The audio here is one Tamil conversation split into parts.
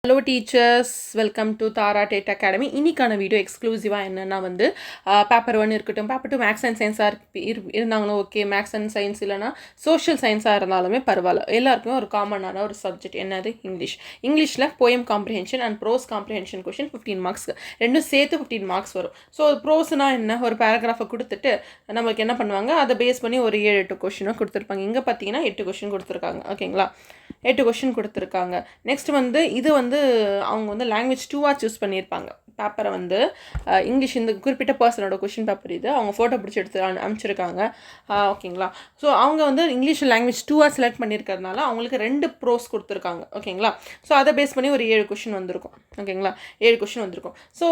Hello teachers, welcome to Tara Tate Academy. இன்னைக்கான வீடியோ எக்ஸ்க்ளூசிவாக என்னென்னா வந்து பேப்பர் 1 இருக்கட்டும், பேப்பர் 2 மேக்ஸ் அண்ட் சயின்ஸாக இருந்தாங்களோ ஓகே, மேக்ஸ் அண்ட் சயின்ஸ் இல்லைனா சோஷியல் சயின்ஸாக இருந்தாலுமே பரவாயில்ல. எல்லாருக்குமே ஒரு காமனான ஒரு சப்ஜெக்ட் என்னது இங்கிலீஷில் poem comprehension and prose comprehension question 15 மார்க்ஸ்க்கு ரெண்டும் சேர்த்து 15 மார்க்ஸ் வரும். ஸோ ப்ரோஸ்னால் என்ன, ஒரு பேராகிராஃபை கொடுத்துட்டு நம்மளுக்கு என்ன பண்ணுவாங்க, அதை பேஸ் பண்ணி ஒரு 7-8 கொஷினும் கொடுத்துருப்பாங்க. இங்கே பார்த்தீங்கன்னா 8 கொஷின் கொடுத்துருக்காங்க. ஓகேங்களா, 8 கொஷின் கொடுத்துருக்காங்க. நெக்ஸ்ட் வந்து இது வந்து அவங்க வந்து லாங்குவேஜ் 2ஆக சூஸ் பண்ணியிருப்பாங்க. பேப்பரை வந்து இங்கிலீஷ் இந்த குறிப்பிட்ட பர்சனோட கொஷின் பேப்பர் இது அவங்க ஃபோட்டோ பிடிச்சி எடுத்து அனுப்பிச்சிருக்காங்க. ஓகேங்களா, ஸோ அவங்க வந்து இங்கிலீஷ் லாங்குவேஜ் 2ஆக செலக்ட் பண்ணியிருக்கிறதுனால அவங்களுக்கு 2 ப்ரோஸ் கொடுத்துருக்காங்க. ஓகேங்களா, ஸோ அதை பேஸ் பண்ணி ஒரு 7 கொஷின் வந்திருக்கும். ஓகேங்களா, 7 கொஷின் வந்திருக்கும். ஸோ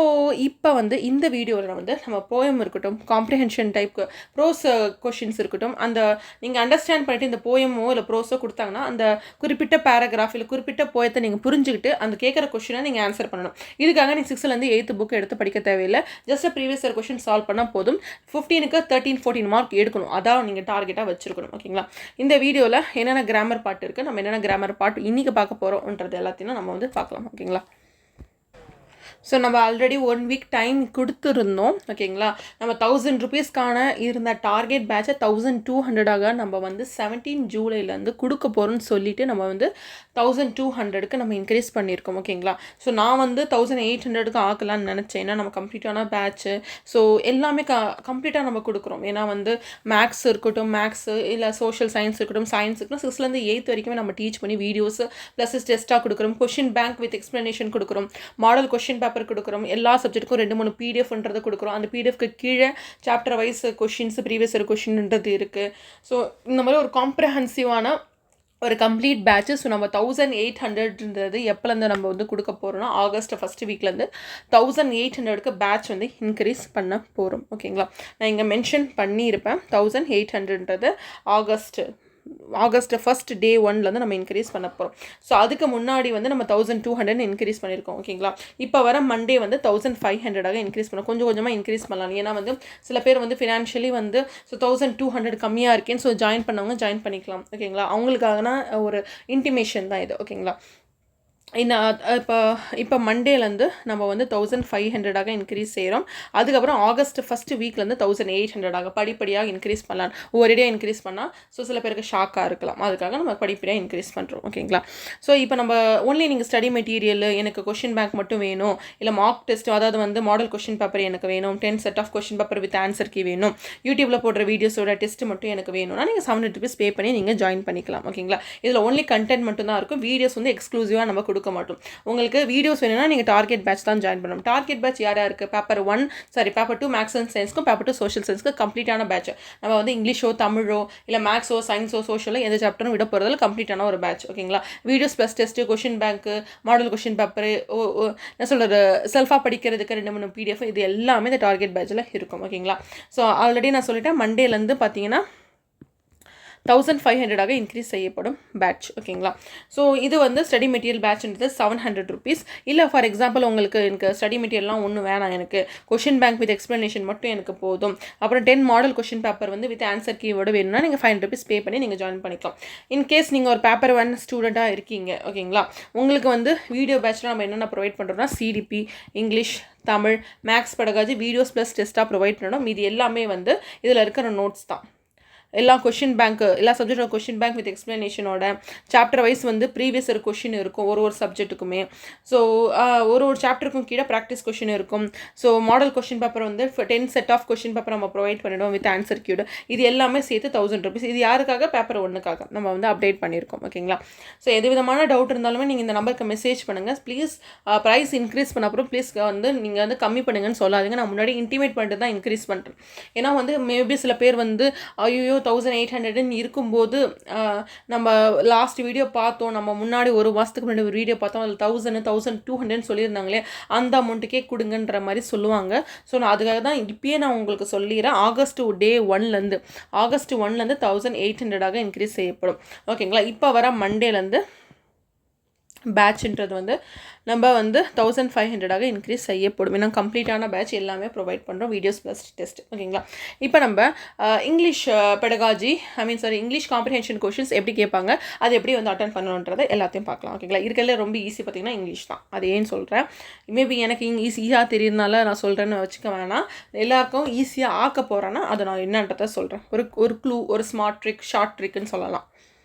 இப்போ வந்து இந்த வீடியோவில் வந்து நம்ம போயம் இருக்கட்டும், காம்ப்ரிஹென்ஷன் டைப் ப்ரோஸ் கொஷின்ஸ் இருக்கட்டும், அந்த நீங்கள் அண்டர்ஸ்டாண்ட் பண்ணிட்டு இந்த போயமோ இல்லை ப்ரோஸோ கொடுத்தாங்கன்னா அந்த குறிப்பிட்ட பேராகிராஃப் இல்லை குறிப்பிட்ட போயத்தை நீங்கள் புரிஞ்சுக்கிட்டு அந்த கேட்குற கொஷினை நீங்கள் ஆன்சர் பண்ணணும். இதுக்காக நீங்கள் 6லேருந்து 8th புக் எடுத்து படிக்க தேவையில்லை. Just previous year question solve பண்ணால் போதும். 15க்கு 13-14 மார்க் எடுக்கணும். அதான் நீங்கள் டார்கெட்டாக வச்சுருக்கணும். ஓகேங்களா, இந்த வீடியோவில் என்னென்ன கிராமர் பார்ட் இருக்குது, நம்ம என்னென்ன கிராமர் பார்ட் இன்றைக்கி பார்க்க போகிறோம்ன்றது எல்லாத்தையும் நம்ம வந்து பார்க்கலாம். ஓகேங்களா, ஸோ நம்ம ஆல்ரெடி 1 வீக் டைம் கொடுத்துருந்தோம். ஓகேங்களா, நம்ம 1000 ருபீஸ்க்கான இருந்த டார்கெட் பேட்சை 1200ஆக நம்ம வந்து 17 ஜூலைலேருந்து கொடுக்க போகிறோம்னு சொல்லிவிட்டு நம்ம வந்து 1200க்கு நம்ம இன்க்ரீஸ் பண்ணியிருக்கோம். ஓகேங்களா, ஸோ நான் வந்து 1800க்கு ஆக்கலான்னு நினச்சேன். ஏன்னா நம்ம கம்ப்ளீட்டான பேட்ச்சு, ஸோ எல்லாமே கம்ப்ளீட்டாக நம்ம கொடுக்குறோம். ஏன்னா வந்து மேக்ஸ் இருக்கட்டும், மேக்ஸு இல்லை சோஷியல் சயின்ஸ் இருக்கட்டும், சயின்ஸ் இருக்கட்டும், 6லேருந்து 8th வரைக்குமே நம்ம டீச் பண்ணி வீடியோஸ் ப்ளஸ் டெஸ்ட்டாக கொடுக்குறோம். கொஷின் பேங்க் வித் எக்ஸ்ப்ளனேஷன் கொடுக்குறோம். மாடல் கொஷின் பேப்பர் கொடுக்குறோம். எல்லா சப்ஜெக்ட்டுக்கும் 2-3 பிடிஎஃப்ன்றது கொடுக்குறோம். அந்த பிடிஎஃப்க்கு கீழே chapter wise questions previous year கொஷின்ன்றது இருக்குது. ஸோ இந்த மாதிரி ஒரு காம்ப்ரஹென்சிவான ஒரு கம்ப்ளீட் பேட்ச். ஸோ நம்ம 1800ன்றது எப்போலேருந்து நம்ம வந்து கொடுக்க போகிறோம்னா ஆகஸ்ட் ஃபஸ்ட் வீக்லேருந்து 1800க்கு பேட்ச் வந்து இன்க்ரீஸ் பண்ண போகிறோம். ஓகேங்களா, நான் இங்கே மென்ஷன் பண்ணியிருப்பேன். 1800ன்றது ஆகஸ்ட் ஃபஸ்ட் டே 1லேருந்து நம்ம இன்க்ரீஸ் பண்ண போகிறோம். ஸோ அதுக்கு முன்னாடி வந்து நம்ம 1200 இன்க்ரீஸ் பண்ணியிருக்கோம். ஓகேங்களா, இப்போ வர மண்டே வந்து 1500ஆக இன்க்ரீஸ் பண்ணோம். கொஞ்சம் கொஞ்சமாக இன்க்ரீஸ் பண்ணலாம். ஏன்னா வந்து சில பேர் வந்து ஃபினான்ஷியலி வந்து ஸோ 1200 கம்மியாக இருக்கேன்னு ஸோ ஜாயின் பண்ணவங்க ஜாயின் பண்ணிக்கலாம். ஓகேங்களா, அவங்களுக்காகனா ஒரு இன்டிமேஷன் தான் இது. ஓகேங்களா, இப்போ மண்டேலேருந்து நம்ம வந்து 1500ஆக இன்க்ரீஸ் செய்கிறோம். அதுக்கப்புறம் ஆகஸ்ட் ஃபஸ்ட் வீக்லேருந்து 1800ஆக படிப்படியாக இன்க்ரீஸ் பண்ணலாம். ஒரேடியாக இன்க்ரீஸ் பண்ணால் ஸோ சில பேருக்கு ஷாக்காக இருக்கலாம். அதுக்காக நம்ம படிப்படியாக இன்க்ரீஸ் பண்ணுறோம். ஓகேங்களா, ஸோ இப்போ நம்ம ஒன்லி நீங்கள் ஸ்டடி மெட்டீரியல் எனக்கு கொஷின் பேங்க் மட்டும் வேணும், இல்லை மார்க் டெஸ்ட் அதாவது வந்து மாடல் கொஷின் பேப்பர் எனக்கு வேணும், 10 set of question paper with answer key வேணும், யூடியூப்பில் போடுற வீடியோஸோட டெஸ்ட் மட்டும் எனக்கு வேணும்னா நீங்கள் 700 rupees பே பண்ணி நீங்கள் ஜாயின் பண்ணிக்கலாம். ஓகேங்களா, இதில் ஒன்லி கண்டென்ட் மட்டும் தான் இருக்கும். வீடியோஸ் வந்து எக்ஸ்க்ளூசிவாக நம்ம கொடுக்க மாட்டோம். உங்களுக்கு வீடியோஸ் வேணும்னா நீங்கள் டார்கெட் பேட்ச் தான் ஜாயின் பண்ணணும். டார்கெட் பேட்ச் யார் யாருக்கு, பேப்பர் 2 மேக்ஸ் அண்ட் சயின்ஸ்க்கும் பேப்பர் 2 சோஷியல் சயின்ஸ்க்கு கம்ப்ளீட்டான பேட்ச். நம்ம வந்து இங்கிலீஷோ தமிழோ இல்லை மேக்ஸோ சயின்ஸோ சோஷியலோ எந்த சாப்டரும் விட போகிறதில்ல, கம்ப்ளீட்டான ஒரு பேட்ச். ஓகேங்களா, வீடியோஸ் ப்ளஸ் டெஸ்ட்டு, கொஷின் பேங்க்கு, மாடல் கொஷின் பேப்பரு, என்ன சொல்கிறது, செல்ஃபாக படிக்கிறதுக்கு 2-3 பிடிஎஃப், இது எல்லாமே இந்த டார்கெட் பேட்சில் இருக்கும். ஓகேங்களா, ஸோ ஆல்ரெடி நான் சொல்லிட்டேன் மண்டேலேருந்து பார்த்தீங்கன்னா 1500ஆக இன்க்ரீஸ் செய்யப்படும் பேட்ச். ஓகேங்களா, ஸோ இது வந்து ஸ்டடி மெட்டீரியல் பேட்ச்ன்றது 700 rupees. இல்லை ஃபார் எக்ஸாம்பிள் உங்களுக்கு எனக்கு ஸ்டடி மெட்டீரியல்லாம் ஒன்றும் வேணாம், எனக்கு கொஷின் பேங்க் வித் எக்ஸ்ப்ளனேஷன் மட்டும் எனக்கு போதும், அப்புறம் 10 மாடல் கொஷின் பேப்பர் வந்து வித் ஆன்சர் கீவோட வேணும்னா நீங்கள் 500 rupees பே பண்ணி நீங்கள் ஜாயின் பண்ணிக்கலாம். இன்கேஸ் நீங்கள் ஒரு பேப்பர் 1 ஸ்டூடெண்ட்டாக இருக்கீங்க. ஓகேங்களா, உங்களுக்கு வந்து வீடியோ பேட்ச்சில் நம்ம என்னென்ன ப்ரொவைட் பண்ணுறோம்னா CDP, English, Tamil, maths pedagogy videos plus டெஸ்ட்டாக ப்ரொவைட் பண்ணணும். இது எல்லாமே வந்து இதில் இருக்கிற நோட்ஸ் தான். எல்லா கொஷின் பேங்க்கு, எல்லா சப்ஜெக்டோட கொஷின் பேங்க் வித் எக்ஸ்ப்ளனேஷனோட சாப்டர் வைஸ் வந்து ப்ரீவியஸ் இயர் கொஷின் இருக்கும் ஒரு சப்ஜெக்ட்டுக்குமே. ஸோ ஒரு சாப்டருக்கும் கீழே ப்ராக்டிஸ் கொஷின் இருக்கும். ஸோ மாடல் கொஷின் பேப்பர் வந்து 10 செட் ஆஃப் கொஷின் பேப்பர் நம்ம ப்ரொவைட் பண்ணிவிடுவோம் வித் ஆன்சர் கீடு. இது எல்லாமே சேர்த்து 1000 rupees. இது யாருக்காக, பேப்பர் 1க்காக நம்ம வந்து அப்டேட் பண்ணியிருக்கோம். ஓகேங்களா, ஸோ எது விதமான டவுட் இருந்தாலுமே நீங்கள் இந்த நம்பருக்கு மெசேஜ் பண்ணுங்கள். ப்ளீஸ் ப்ரைஸ் இன்க்ரீஸ் பண்ண அப்புறம் ப்ளீஸ் வந்து நீங்கள் வந்து கம்மி பண்ணுங்கன்னு சொல்லாதீங்க. நான் முன்னாடி இன்டிமேட் பண்ணிட்டு தான் இன்க்ரீஸ் பண்ணுறேன். ஏன்னா வந்து மேபி சில பேர் வந்து ஐயோ 1800 இருக்கும்போது நம்ம லாஸ்ட் வீடியோ பார்த்தோம், நம்ம முன்னாடி ஒரு மாதத்துக்கு முன்னாடி ஒரு வீடியோ பார்த்தோம், அதில் 1200 சொல்லியிருந்தாங்களே அந்த அமௌண்ட்டுக்கே கொடுங்கன்ற மாதிரி சொல்லுவாங்க. ஸோ நான் அதுக்காக தான் இப்பயே நான் உங்களுக்கு சொல்லிடுறேன். ஆகஸ்ட் டே 1லேருந்து 1800ஆக இன்க்ரீஸ் செய்யப்படும். ஓகேங்களா, இப்போ வர மண்டேலேருந்து பேட்ச்ன்றது வந்து நம்ம வந்து 1500 இன்க்ரீஸ் செய்யப்படும். ஏன்னா கம்ப்ளீட்டான பேட்ச் எல்லாமே ப்ரொவைட் பண்ணுறோம், வீடியோஸ் ப்ளஸ் டெஸ்ட். ஓகேங்களா? இப்போ நம்ம English pedagogy English comprehension questions எப்படி கேட்பாங்க, அது எப்படி வந்து அட்டன் பண்ணணுன்றது எல்லாத்தையும் பார்க்கலாம். ஓகேங்களா? இருக்கிறதுல ரொம்ப ஈஸி பார்த்திங்கன்னா இங்கிலீஷ் தான். அது ஏன்னு சொல்கிறேன், மேபி எனக்கு ஈஸியாக தெரியுதுனால நான் சொல்கிறேன்னு வச்சுக்க வேணாம். எல்லாருக்கும் ஈஸியாக ஆக்க போகிறேன்னா அதை நான் என்னன்றதை சொல்கிறேன். ஒரு க்ளூ, ஒரு ஸ்மார்ட் ட்ரிக், ஷார்ட் ட்ரிக்குன்னு சொல்லலாம்.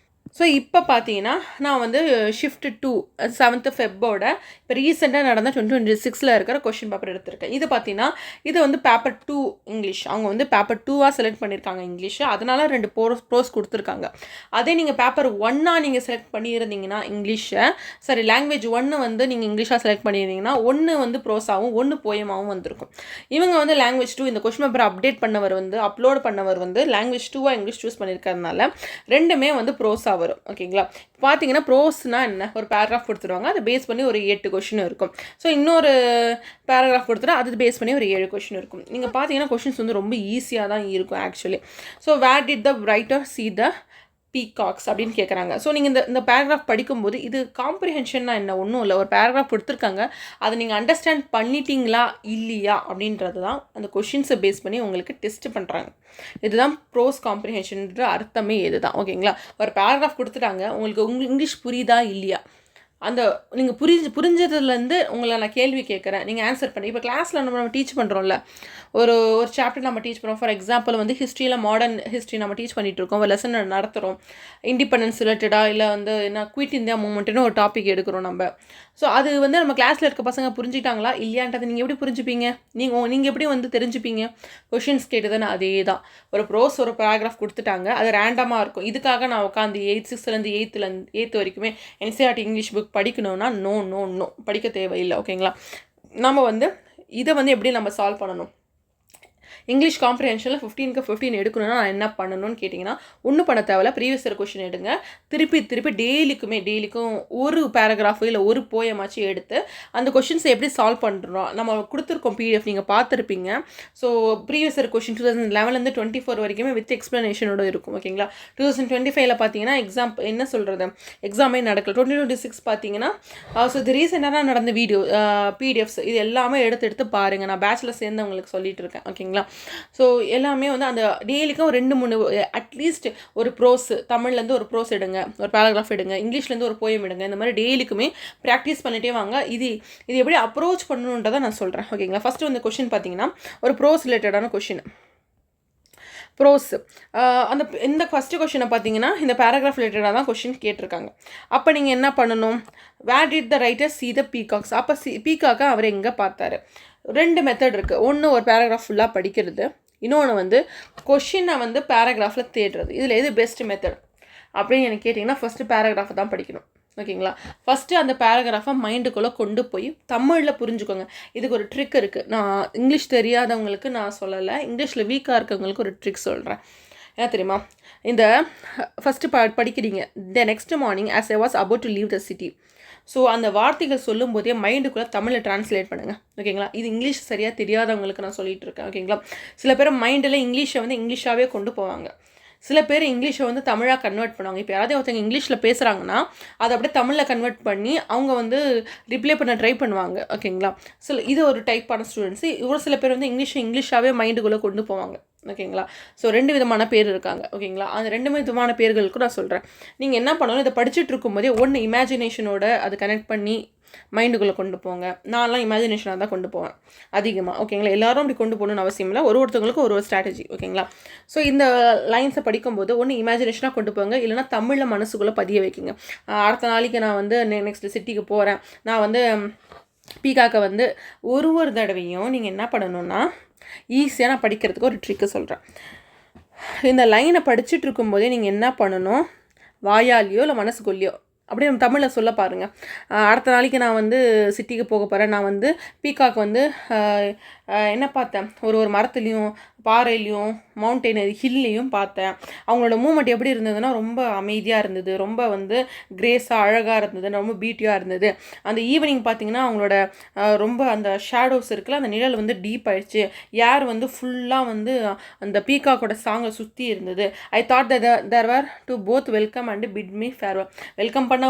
ஸோ இப்போ பார்த்தீங்கன்னா நான் வந்து ஷிஃப்ட் 2 7th February இப்போ ரீசெண்டாக நடந்த 2026 இருக்கிற கொஷின் பேப்பர் எடுத்திருக்கேன். இது பார்த்தீங்கன்னா இது வந்து பேப்பர் 2 இங்கிலீஷ். அவங்க வந்து பேப்பர் 2வாக செலக்ட் பண்ணியிருக்காங்க இங்கிலீஷ். அதனால 2 ப்ரோஸ் கொடுத்துருக்காங்க. அதே நீங்கள் பேப்பர் 1ஆக நீங்கள் செலக்ட் பண்ணியிருந்தீங்கன்னா இங்கிலீஷை, சரி லாங்குவேஜ் 1 வந்து நீங்கள் இங்கிலீஷாக செலக்ட் பண்ணியிருந்தீங்கன்னா 1 வந்து ப்ரோஸாகவும் 1 போயமாகவும் வந்திருக்கும். இவங்க வந்து லாங்குவேஜ் 2 இந்த கொஷின் பேப்பர் அப்லோட் பண்ணவர் வந்து லாங்குவேஜ் 2வாக இங்கிலீஷ் சூஸ் பண்ணியிருக்கிறதுனால ரெண்டுமே வந்து ப்ரோஸாக வரும். ஓகேங்களா? பார்த்தீங்கன்னா ப்ரோஸ்னால் என்ன, ஒரு பேராகிராஃப் கொடுத்துருவாங்க, அதை பேஸ் பண்ணி ஒரு 8 கொஷின் இருக்கும். ஸோ இன்னொரு பேராகிராஃப் கொடுத்துட்டா அது பேஸ் பண்ணி ஒரு 7 கொஷின் இருக்கும். நீங்கள் பார்த்தீங்கன்னா கொஷின்ஸ் வந்து ரொம்ப ஈஸியாக தான் இருக்கும் actually. So where did the writer see the peacocks அப்படின்னு கேட்குறாங்க. ஸோ நீங்கள் இந்த பேராகிராஃப் படிக்கும்போது இது காம்ப்ரிஹென்ஷன்னா என்ன, ஒன்றும் இல்லை, ஒரு பேராகிராஃப் கொடுத்துருக்காங்க, அதை நீங்கள் அண்டர்ஸ்டாண்ட் பண்ணிட்டீங்களா இல்லையா அப்படின்றது தான் அந்த கொஷின்ஸை பேஸ் பண்ணி உங்களுக்கு டெஸ்ட் பண்ணுறாங்க. இதுதான் ப்ரோஸ் காம்ப்ரிஹென்ஷன்ற அர்த்தமே இதுதான். ஓகேங்களா? ஒரு பேராகிராஃப் கொடுத்துட்டாங்க, உங்களுக்கு இங்கிலீஷ் புரியுதா இல்லையா, அந்த நீங்கள் புரிஞ்சதுலேருந்து உங்களை நான் கேள்வி கேட்குறேன், நீங்கள் ஆன்சர் பண்ணி. இப்போ கிளாஸில் நம்ம டீச் பண்ணுறோம்ல, ஒரு சாப்டர் நம்ம டீச் பண்ணுறோம். ஃபார் எக்ஸாம்பிள் வந்து ஹிஸ்ட்ரியில் மாடர்ன் ஹிஸ்ட்ரி நம்ம டீச் பண்ணிகிட்ருக்கோம், ஒரு லெசன் நடத்துகிறோம், இண்டிபெண்டன்ஸ் ரிலேட்டடாக இல்லை வந்து என்ன குவிட் இந்தியா மூமெண்ட்டுன்னு ஒரு டாபிக் எடுக்கிறோம் நம்ம. ஸோ அது வந்து நம்ம கிளாஸில் இருக்க பசங்க புரிஞ்சிட்டாங்களா இல்லையான்றது நீங்கள் எப்படி புரிஞ்சுப்பீங்க, நீங்கள் எப்படி வந்து தெரிஞ்சுப்பீங்க, கொஷின்ஸ் கேட்டுதானே. அதே தான், ஒரு ப்ரோஸ் ஒரு பேராகிராஃப் கொடுத்துட்டாங்க, அது ரேண்டமாக இருக்கும். இதுக்காக நான் உட்காந்து 6th 8th வரைக்குமே NCERT இங்கிலீஷ் புக் படிக்கணும்னா நோ படிக்க தேவையில்லை. ஓகேங்களா? நம்ம வந்து இதை வந்து எப்படி நம்ம சால்வ் பண்ணணும், இங்கிலீஷ் காம்ப்ரிஹென்ஷனில் 15க்கு 15 எடுக்கணும்னா நான் என்ன பண்ணணும்னு கேட்டிங்கன்னா ஒன்றும் பண்ண தேவையில்ல, ப்ரீவியஸ் இயர் கொஷின் எடுங்க, திருப்பி டெய்லிக்கும் ஒரு பேராகிராஃபு இல்லை ஒரு போயமாச்சு எடுத்து அந்த கொஷின்ஸை எப்படி சால்வ் பண்ணுறோம் நம்ம கொடுத்துருக்கோம் PDF, நீங்கள் பார்த்துருப்பீங்க. ஸோ ப்ரீவியஸ் இயர் கொஷின் 2011 24 வரைக்குமே வித் எக்ஸ்ப்ளனேஷனோட இருக்கும். ஓகேங்களா? 2025 பார்த்தீங்கன்னா எக்ஸாமே நடக்கல. 2026 பார்த்தீங்கன்னா ஸோ இது ரீசெண்டாக நடந்த வீடியோ PDFs இது எல்லாமே எடுத்து பாருங்கள். நான் பேச்சுலர் சேர்ந்தவங்களுக்கு சொல்லிட்டு இருக்கேன். ஓகேங்களா? ஸோ எல்லாமே வந்து அந்த டெய்லிக்கும் 2-3 அட்லீஸ்ட் ஒரு ப்ரோஸ், தமிழ்லேருந்து ஒரு ப்ரோஸ் எடுங்க, ஒரு பேராகிராஃப் எடுங்க, இங்கிலீஷ்லேருந்து ஒரு போயம் எடுங்க. இந்த மாதிரி டெய்லிக்குமே ப்ராக்டிஸ் பண்ணிகிட்டே வாங்க. இது எப்படி அப்ரோச் பண்ணணுன்றதை நான் சொல்கிறேன். ஓகேங்களா? ஃபஸ்ட்டு வந்து கொஷின் பார்த்தீங்கன்னா ஒரு ப்ரோஸ் ரிலேட்டடான கொஷின். ப்ரோஸ் இந்த ஃபஸ்ட்டு கொஷினை பார்த்தீங்கன்னா இந்த பேராகிராஃப் ரிலேட்டடாக தான் கொஷின் கேட்டிருக்காங்க. அப்போ நீங்கள் என்ன பண்ணணும், where did the writer see the peacocks. அப்போ பீகாக்கை அவர் எங்கே பார்த்தாரு. 2 மெத்தட் இருக்குது. ஒன்று ஒரு பேராகிராஃப் ஃபுல்லாக படிக்கிறது, இன்னொன்று வந்து கொஷினை வந்து பேராகிராஃபில் தேடுறது. இதில் எது பெஸ்ட் மெத்தட் அப்படின்னு எனக்கு கேட்டிங்கன்னா ஃபஸ்ட்டு பேராகிராஃபை தான் படிக்கணும். ஓகேங்களா? ஃபஸ்ட்டு அந்த பேராகிராஃபை மைண்டுக்குள்ளே கொண்டு போய் தமிழில் புரிஞ்சுக்கோங்க. இதுக்கு ஒரு ட்ரிக் இருக்குது, நான் இங்கிலீஷ் தெரியாதவங்களுக்கு நான் சொல்லலை, இங்கிலீஷில் வீக்காக இருக்கவங்களுக்கு ஒரு ட்ரிக் சொல்கிறேன். என்ன தெரியுமா, இந்த ஃபஸ்ட்டு படிக்கிறீங்க, the next morning as I was about to leave the city. So அந்த வார்த்தைகள் சொல்லும் போதே மைண்டுக்குள்ளே தமிழில் ட்ரான்ஸ்லேட் பண்ணுங்கள். ஓகேங்களா? இது இங்கிலீஷ் சரியாக தெரியாதவங்களுக்கு நான் சொல்லிகிட்டு இருக்கேன். ஓகேங்களா? சில பேர் மைண்டில் இங்கிலீஷை வந்து இங்கிலீஷாகவே கொண்டு போவாங்க, சில பேர் இங்கிலீஷை வந்து தமிழாக கன்வெர்ட் பண்ணுவாங்க. இப்போ யாராவது ஒருத்தங்க இங்கிலீஷில் பேசுகிறாங்கன்னா அதை அப்படியே தமிழில் கன்வெர்ட் பண்ணி அவங்க வந்து ரிப்ளை பண்ண ட்ரை பண்ணுவாங்க. ஓகேங்களா? இது ஒரு டைப்பான ஸ்டூடெண்ட்ஸு. ஒரு சில பேர் வந்து இங்கிலீஷாகவே மைண்டுக்குள்ளே கொண்டு போவாங்க. ஓகேங்களா? ஸோ 2 விதமான பேர் இருக்காங்க. ஓகேங்களா? அந்த 2 விதமான பேர்களுக்கும் நான் சொல்கிறேன். நீங்கள் என்ன பண்ணணும், இதை படிச்சுட்டு இருக்கும்போதே ஒன்று இமேஜினேஷனோட அது கனெக்ட் பண்ணி மைண்டுக்குள்ளே கொண்டு போங்க. நான்லாம் இமேஜினேஷனாக தான் கொண்டு போவேன் அதிகமாக. ஓகேங்களா? எல்லாரும் அப்படி கொண்டு போகணுன்னு அவசியம் இல்லை, ஒருத்தவங்களுக்கு ஒரு ஸ்ட்ராட்டஜி. ஓகேங்களா? ஸோ இந்த லைன்ஸை படிக்கும்போது ஒன்று இமேஜினேஷனாக கொண்டு போங்க, இல்லைனா தமிழில் மனசுக்குள்ளே பதிய வைக்கிங்க. அடுத்த நாளைக்கு நான் வந்து நெக்ஸ்ட் சிட்டிக்கு போகிறேன், நான் வந்து பீகாக்கை வந்து ஒரு தடவையும் நீங்கள் என்ன பண்ணணுன்னா ஈஸியாக நான் படிக்கிறதுக்கு ஒரு ட்ரிக்கு சொல்கிறேன். இந்த லைனை படிச்சுட்டு இருக்கும்போதே நீங்கள் என்ன பண்ணணும், வாயாலேயோ இல்லை மனசுக்குள்ளேயோ அப்படியே நம்ம தமிழில் சொல்ல பாருங்கள். அடுத்த நாளைக்கு நான் வந்து சிட்டிக்கு போக போகிறேன், நான் வந்து பீகாக் வந்து என்ன பார்த்தேன், ஒரு மரத்துலேயும் பாறையிலையும் மவுண்டெயின் ஹில்லையும் பார்த்தேன். அவங்களோட மூமெண்ட் எப்படி இருந்ததுன்னா ரொம்ப அமைதியாக இருந்தது, ரொம்ப வந்து கிரேஸாக அழகாக இருந்தது, ரொம்ப பியூட்டியாக இருந்தது. அந்த ஈவினிங் பார்த்திங்கன்னா அவங்களோட ரொம்ப அந்த ஷேடோஸ் இருக்குல்ல, அந்த நிழல் வந்து டீப் ஆயிடுச்சு. ஏர் வந்து ஃபுல்லாக வந்து அந்த பீகாக்கோட சாங்கை சுற்றி இருந்தது. I thought there were to both welcome and bid me farewell. Welcome பண்ண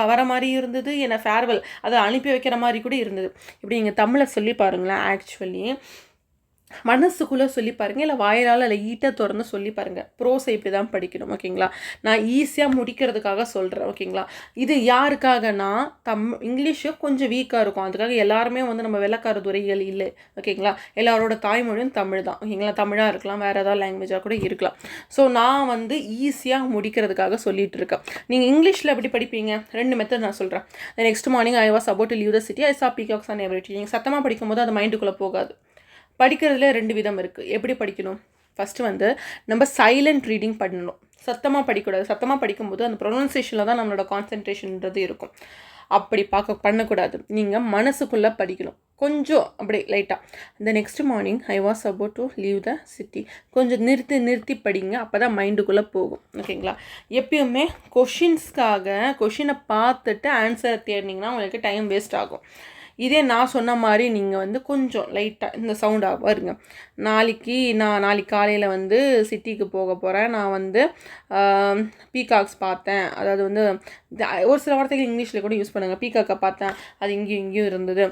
வர மாதிரி இருந்தது, என்னை ஃபேர்வெல் அதை அனுப்பி வைக்கிற மாதிரி கூட இருந்தது. இப்படி நீங்கள் தமிழில் சொல்லி பாருங்களேன். ஆக்சுவலி மனசுக்குள்ளே சொல்லி பாருங்கள், இல்லை வாயிலால் இல்லை ஈட்டை திறந்து சொல்லி பாருங்கள். ப்ரோஸை இப்படி தான் படிக்கணும். ஓகேங்களா? நான் ஈஸியாக முடிக்கிறதுக்காக சொல்கிறேன். ஓகேங்களா? இது யாருக்காகனா இங்கிலீஷு கொஞ்சம் வீக்காக இருக்கும், அதுக்காக எல்லாருமே வந்து நம்ம வெள்ளக்கார துறைகள் இல்லை. ஓகேங்களா? எல்லாரோட தாய்மொழியும் தமிழ் தான். ஓகேங்களா? தமிழாக இருக்கலாம், வேறு ஏதாவது லாங்குவேஜாக கூட இருக்கலாம். ஸோ நான் வந்து ஈஸியாக முடிக்கிறதுக்காக சொல்லிகிட்டு இருக்கேன். நீங்கள் இங்கிலீஷில் எப்படி படிப்பீங்க? 2 மெத்தட் நான் சொல்கிறேன். Next morning I was about to leave the city, I saw peacocks and everything. நீங்கள் சத்தமாக படிக்கும்போது அது மைண்டுக்குள்ளே போகாது. படிக்கிறதுல 2 விதம் இருக்குது. எப்படி படிக்கணும்? ஃபஸ்ட்டு வந்து நம்ம சைலண்ட் ரீடிங் பண்ணணும். சத்தமாக படிக்கக்கூடாது. சத்தமாக படிக்கும்போது அந்த ப்ரொனன்சியேஷனில் தான் நம்மளோட கான்சன்ட்ரேஷன்ன்றது இருக்கும். அப்படி பண்ணக்கூடாது. நீங்கள் மனசுக்குள்ளே படிக்கணும். கொஞ்சம் அப்படி லைட்டாக. இந்த next morning I was about to leave the city, கொஞ்சம் நிறுத்தி படிங்க. அப்போ தான் மைண்டுக்குள்ளே போகும். ஓகேங்களா? எப்பயுமே கொஷினை பார்த்துட்டு ஆன்சரை தேடினீங்கன்னா உங்களுக்கு டைம் வேஸ்ட் ஆகும். இதே நான் சொன்ன மாதிரி நீங்கள் வந்து கொஞ்சம் லைட்டாக இந்த சவுண்டாக வருங்க. நாளைக்கு காலையில் வந்து சிட்டிக்கு போக போகிறேன், நான் வந்து பீகாக்ஸ் பார்த்தேன். அதாவது வந்து ஒரு சில வார்த்தைகள் இங்கிலீஷில் கூட யூஸ் பண்ணுங்கள். பீகாக்கை பார்த்தேன், அது இங்கேயும் இருந்தது.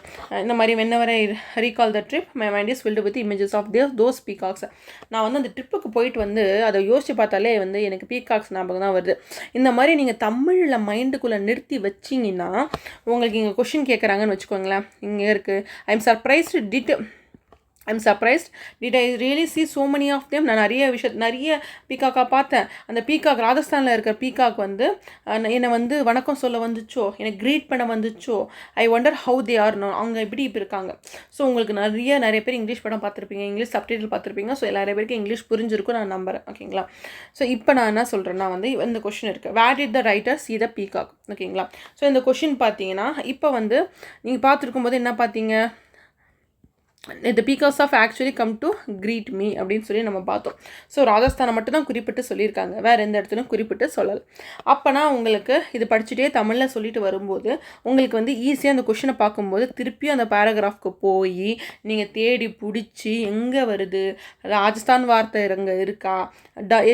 இந்த மாதிரி whenever I recall the trip my mind is filled with images of those peacocks. நான் வந்து அந்த ட்ரிப்புக்கு போயிட்டு வந்து அதை யோசிச்சு பார்த்தாலே வந்து எனக்கு பீகாக்ஸ் ஞாபகம் தான் வருது. இந்த மாதிரி நீங்கள் தமிழில் மைண்டுக்குள்ளே நிறுத்தி வச்சிங்கன்னா உங்களுக்கு இங்கே கொஷின் கேட்குறாங்கன்னு வச்சுக்கோங்களேன். இங்கே இருக்குது, I am surprised did I really see so many of them. நான் நிறைய பீகாக்காக பார்த்தேன். அந்த பீகாக், ராஜஸ்தானில் இருக்கிற பீகாக் வந்து என்னை வந்து வணக்கம் சொல்ல வந்துச்சோ, எனக்கு க்ரீட் பண்ண வந்துச்சோ, I wonder how they are know, அவங்க எப்படி இப்போ இருக்காங்க. ஸோ உங்களுக்கு நிறைய பேர் இங்கிலீஷ் படம் பார்த்துருப்பீங்க, இங்கிலீஷ் சப்டைட்டில் பார்த்துருப்பீங்க. ஸோ நிறைய பேருக்கு இங்கிலீஷ் புரிஞ்சிருக்கும் நான் நம்புகிறேன். ஓகேங்களா? ஸோ இப்போ நான் என்ன சொல்கிறேன்னா வந்து இந்த கொஷின் இருக்குது, where did the writer see the peacock. ஓகேங்களா? ஸோ இந்த கொஷின் பார்த்தீங்கன்னா இப்போ வந்து நீங்கள் பார்த்துருக்கும் போது என்ன பார்த்தீங்க, the peacocks have actually come to greet me அப்படின்னு சொல்லி நம்ம பார்த்தோம். ஸோ ராஜஸ்தானை மட்டும் தான் குறிப்பிட்டு சொல்லியிருக்காங்க, வேறு எந்த இடத்துலையும் குறிப்பிட்டு சொல்லலை. அப்போனா உங்களுக்கு இது படிச்சுட்டே தமிழில் சொல்லிட்டு வரும்போது உங்களுக்கு வந்து ஈஸியாக அந்த கொஷினை பார்க்கும்போது திருப்பி அந்த பேராகிராஃப்க்கு போய் நீங்கள் தேடி பிடிச்சி எங்கே வருது, ராஜஸ்தான் வார்த்தை எங்கே இருக்கா,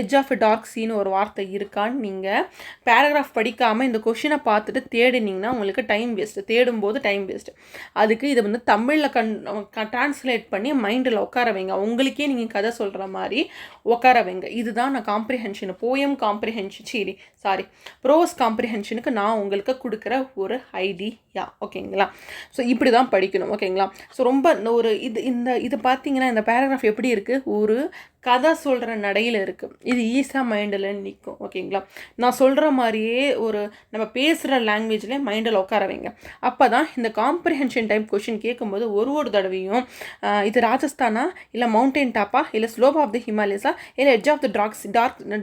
எட்ஜ் ஆஃப் டார்க் சீன்னு ஒரு வார்த்தை இருக்கான்னு நீங்கள் பேராகிராஃப் படிக்காமல் இந்த கொஷினை பார்த்துட்டு தேடினீங்கன்னா உங்களுக்கு டைம் வேஸ்ட்டு, தேடும்போது டைம் வேஸ்ட்டு. அதுக்கு இதை வந்து தமிழில் ட்ரான்ஸ்லேட் பண்ணி மைண்டில் உட்கார வைங்க. உங்களுக்கே நீங்கள் கதை சொல்கிற மாதிரி உட்கார வைங்க. இதுதான் நான் ப்ரோஸ் காம்ப்ரிஹென்ஷனுக்கு நான் உங்களுக்கு கொடுக்குற ஒரு ஐடியா. ஓகேங்களா? ஸோ இப்படி தான் படிக்கணும். ஓகேங்களா? ஸோ ரொம்ப ஒரு இது பார்த்தீங்கன்னா இந்த பேராகிராஃப் எப்படி இருக்குது, ஒரு கதை சொல்கிற நடையில் இருக்குது. இது ஈஸியாக மைண்டில் நிற்கும். ஓகேங்களா? நான் சொல்கிற மாதிரியே ஒரு நம்ம பேசுகிற லாங்குவேஜ்லேயே மைண்டில் உட்கார வைங்க. அப்போ தான் இந்த காம்ப்ரிஹென்ஷன் டைப் கொஷின் கேட்கும்போது ஒரு தடவையும் இது ராஜஸ்தானா, இல்லை மவுண்டெயின் டாப்பா, இல்லை ஸ்லோப் ஆஃப் த ஹிமாலயஸா, இல்லை எட்ஜ் ஆஃப் த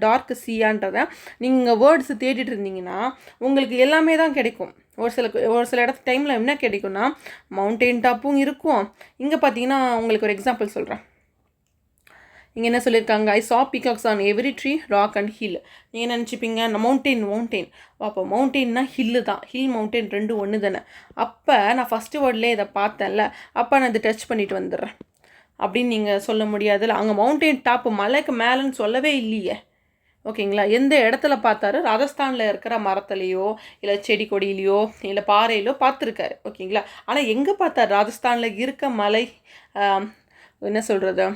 டார்க் சீயான்றதை நீங்கள் வேர்ட்ஸ் தேடிட்டு இருந்தீங்கன்னா உங்களுக்கு எல்லாமே தான் கிடைக்கும். ஒரு சில இடத்து டைமில் என்ன கிடைக்கும்னா மவுண்டெயின் டாப்பும் இருக்கும். இங்கே பார்த்தீங்கன்னா உங்களுக்கு ஒரு எக்ஸாம்பிள் சொல்கிறேன். இங்கே என்ன சொல்லியிருக்காங்க, I saw peacocks on every tree, rock and hill. நீங்கள் நினச்சிப்பீங்க மவுண்டெயின் அப்போ மவுண்டெயின்னா ஹில்லு தான், ஹில் மவுண்டெயின் 2 ஒன்று தானே. அப்போ நான் ஃபஸ்ட்டு வேர்ட்லேயே இதை பார்த்தேன்ல, அப்போ நான் இதை டச் பண்ணிட்டு வந்துடுறேன் அப்படின்னு நீங்கள் சொல்ல முடியாதுல்ல. அங்கே மவுண்டெயின் டாப்பு மலைக்கு மேலேன்னு சொல்லவே இல்லையே. ஓகேங்களா? எந்த இடத்துல பார்த்தாரு, ராஜஸ்தானில் இருக்கிற மரத்துலையோ இல்லை செடி கொடியிலையோ இல்லை பாறையிலோ பார்த்துருக்காரு. ஓகேங்களா? ஆனால் எங்கே பார்த்தாரு, ராஜஸ்தானில் இருக்க மலை என்ன சொல்கிறது,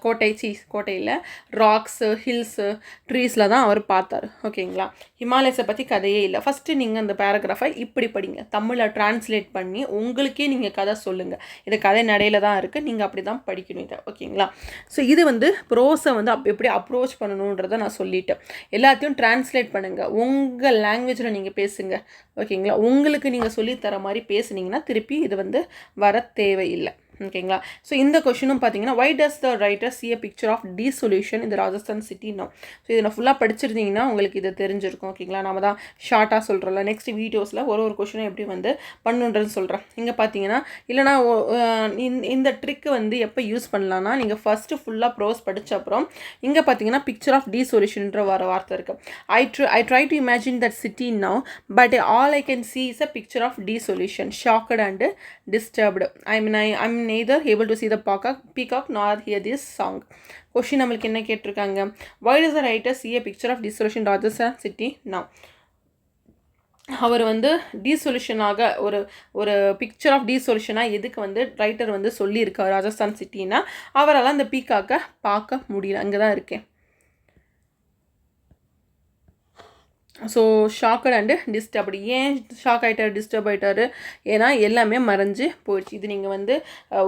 கோட்டையில் ராக்ஸு, ஹில்ஸு, ட்ரீஸில் தான் அவர் பார்த்தார். ஓகேங்களா? ஹிமாலயஸை பற்றி கதையே இல்லை. ஃபஸ்ட்டு நீங்கள் அந்த பேராகிராஃபை இப்படி படிங்க, தமிழில் ட்ரான்ஸ்லேட் பண்ணி உங்களுக்கே நீங்கள் கதை சொல்லுங்கள். இது கதை நடையில் தான் இருக்குது, நீங்கள் அப்படி தான் படிக்கணும் இதை. ஓகேங்களா? ஸோ இது வந்து ப்ரோஸை வந்து எப்படி அப்ரோச் பண்ணணுன்றதை நான் சொல்லிட்டேன். எல்லாத்தையும் ட்ரான்ஸ்லேட் பண்ணுங்கள், உங்கள் லாங்குவேஜில் நீங்கள் பேசுங்க. ஓகேங்களா? உங்களுக்கு நீங்கள் சொல்லித்தர மாதிரி பேசுனீங்கன்னா திருப்பி இது வந்து வர தேவையில்லை. ஓகேங்களா. ஸோ இந்த கொஷினும் பார்த்தீங்கன்னா why does the writer see a picture of dissolution in the Rajasthan city now? So இதை நான் ஃபுல்லாக படிச்சிருந்தீங்கன்னா உங்களுக்கு இது தெரிஞ்சிருக்கும். ஓகேங்களா. நம்ம தான் ஷார்ட்டாக சொல்கிறோம்ல, நெக்ஸ்ட் வீடியோஸில் ஒரு கொஷினும் எப்படி வந்து பண்ணுன்றதுன்னு சொல்கிறேன். இங்கே பார்த்தீங்கன்னா இல்லைனா இந்த ட்ரிக்கு வந்து எப்போ யூஸ் பண்ணலான்னா, நீங்கள் ஃபஸ்ட்டு ஃபுல்லாக ப்ரோஸ் படித்த அப்புறம் இங்கே பார்த்தீங்கன்னா பிக்சர் ஆஃப் dissolutionன்ற வார்த்தை இருக்குது. I try to imagine that city now but all I can see is a picture of dissolution, shocked and disturbed. I'm neither able to see the peacock nor hear this song. Question நம்மளுக்கு என்ன கேட்டிருக்காங்க, why does the writer see a picture of dissolution in Rajasthan city now? அவர் வந்து டீசொல்யூஷனாக ஒரு பிக்சர் ஆஃப் டீசொல்யூஷனாக எதுக்கு வந்து ரைட்டர் வந்து சொல்லியிருக்கார் ராஜஸ்தான் சிட்டின்னா, அவரால் அந்த பீக்காக்க பார்க்க முடியல. அங்கே தான் இருக்கேன். So shocked and disturbed. ஏன் ஷாக் ஆகிட்டார், டிஸ்டர்ப் ஆகிட்டார்? ஏன்னா எல்லாமே மறைஞ்சு போயிடுச்சு. இது நீங்கள் வந்து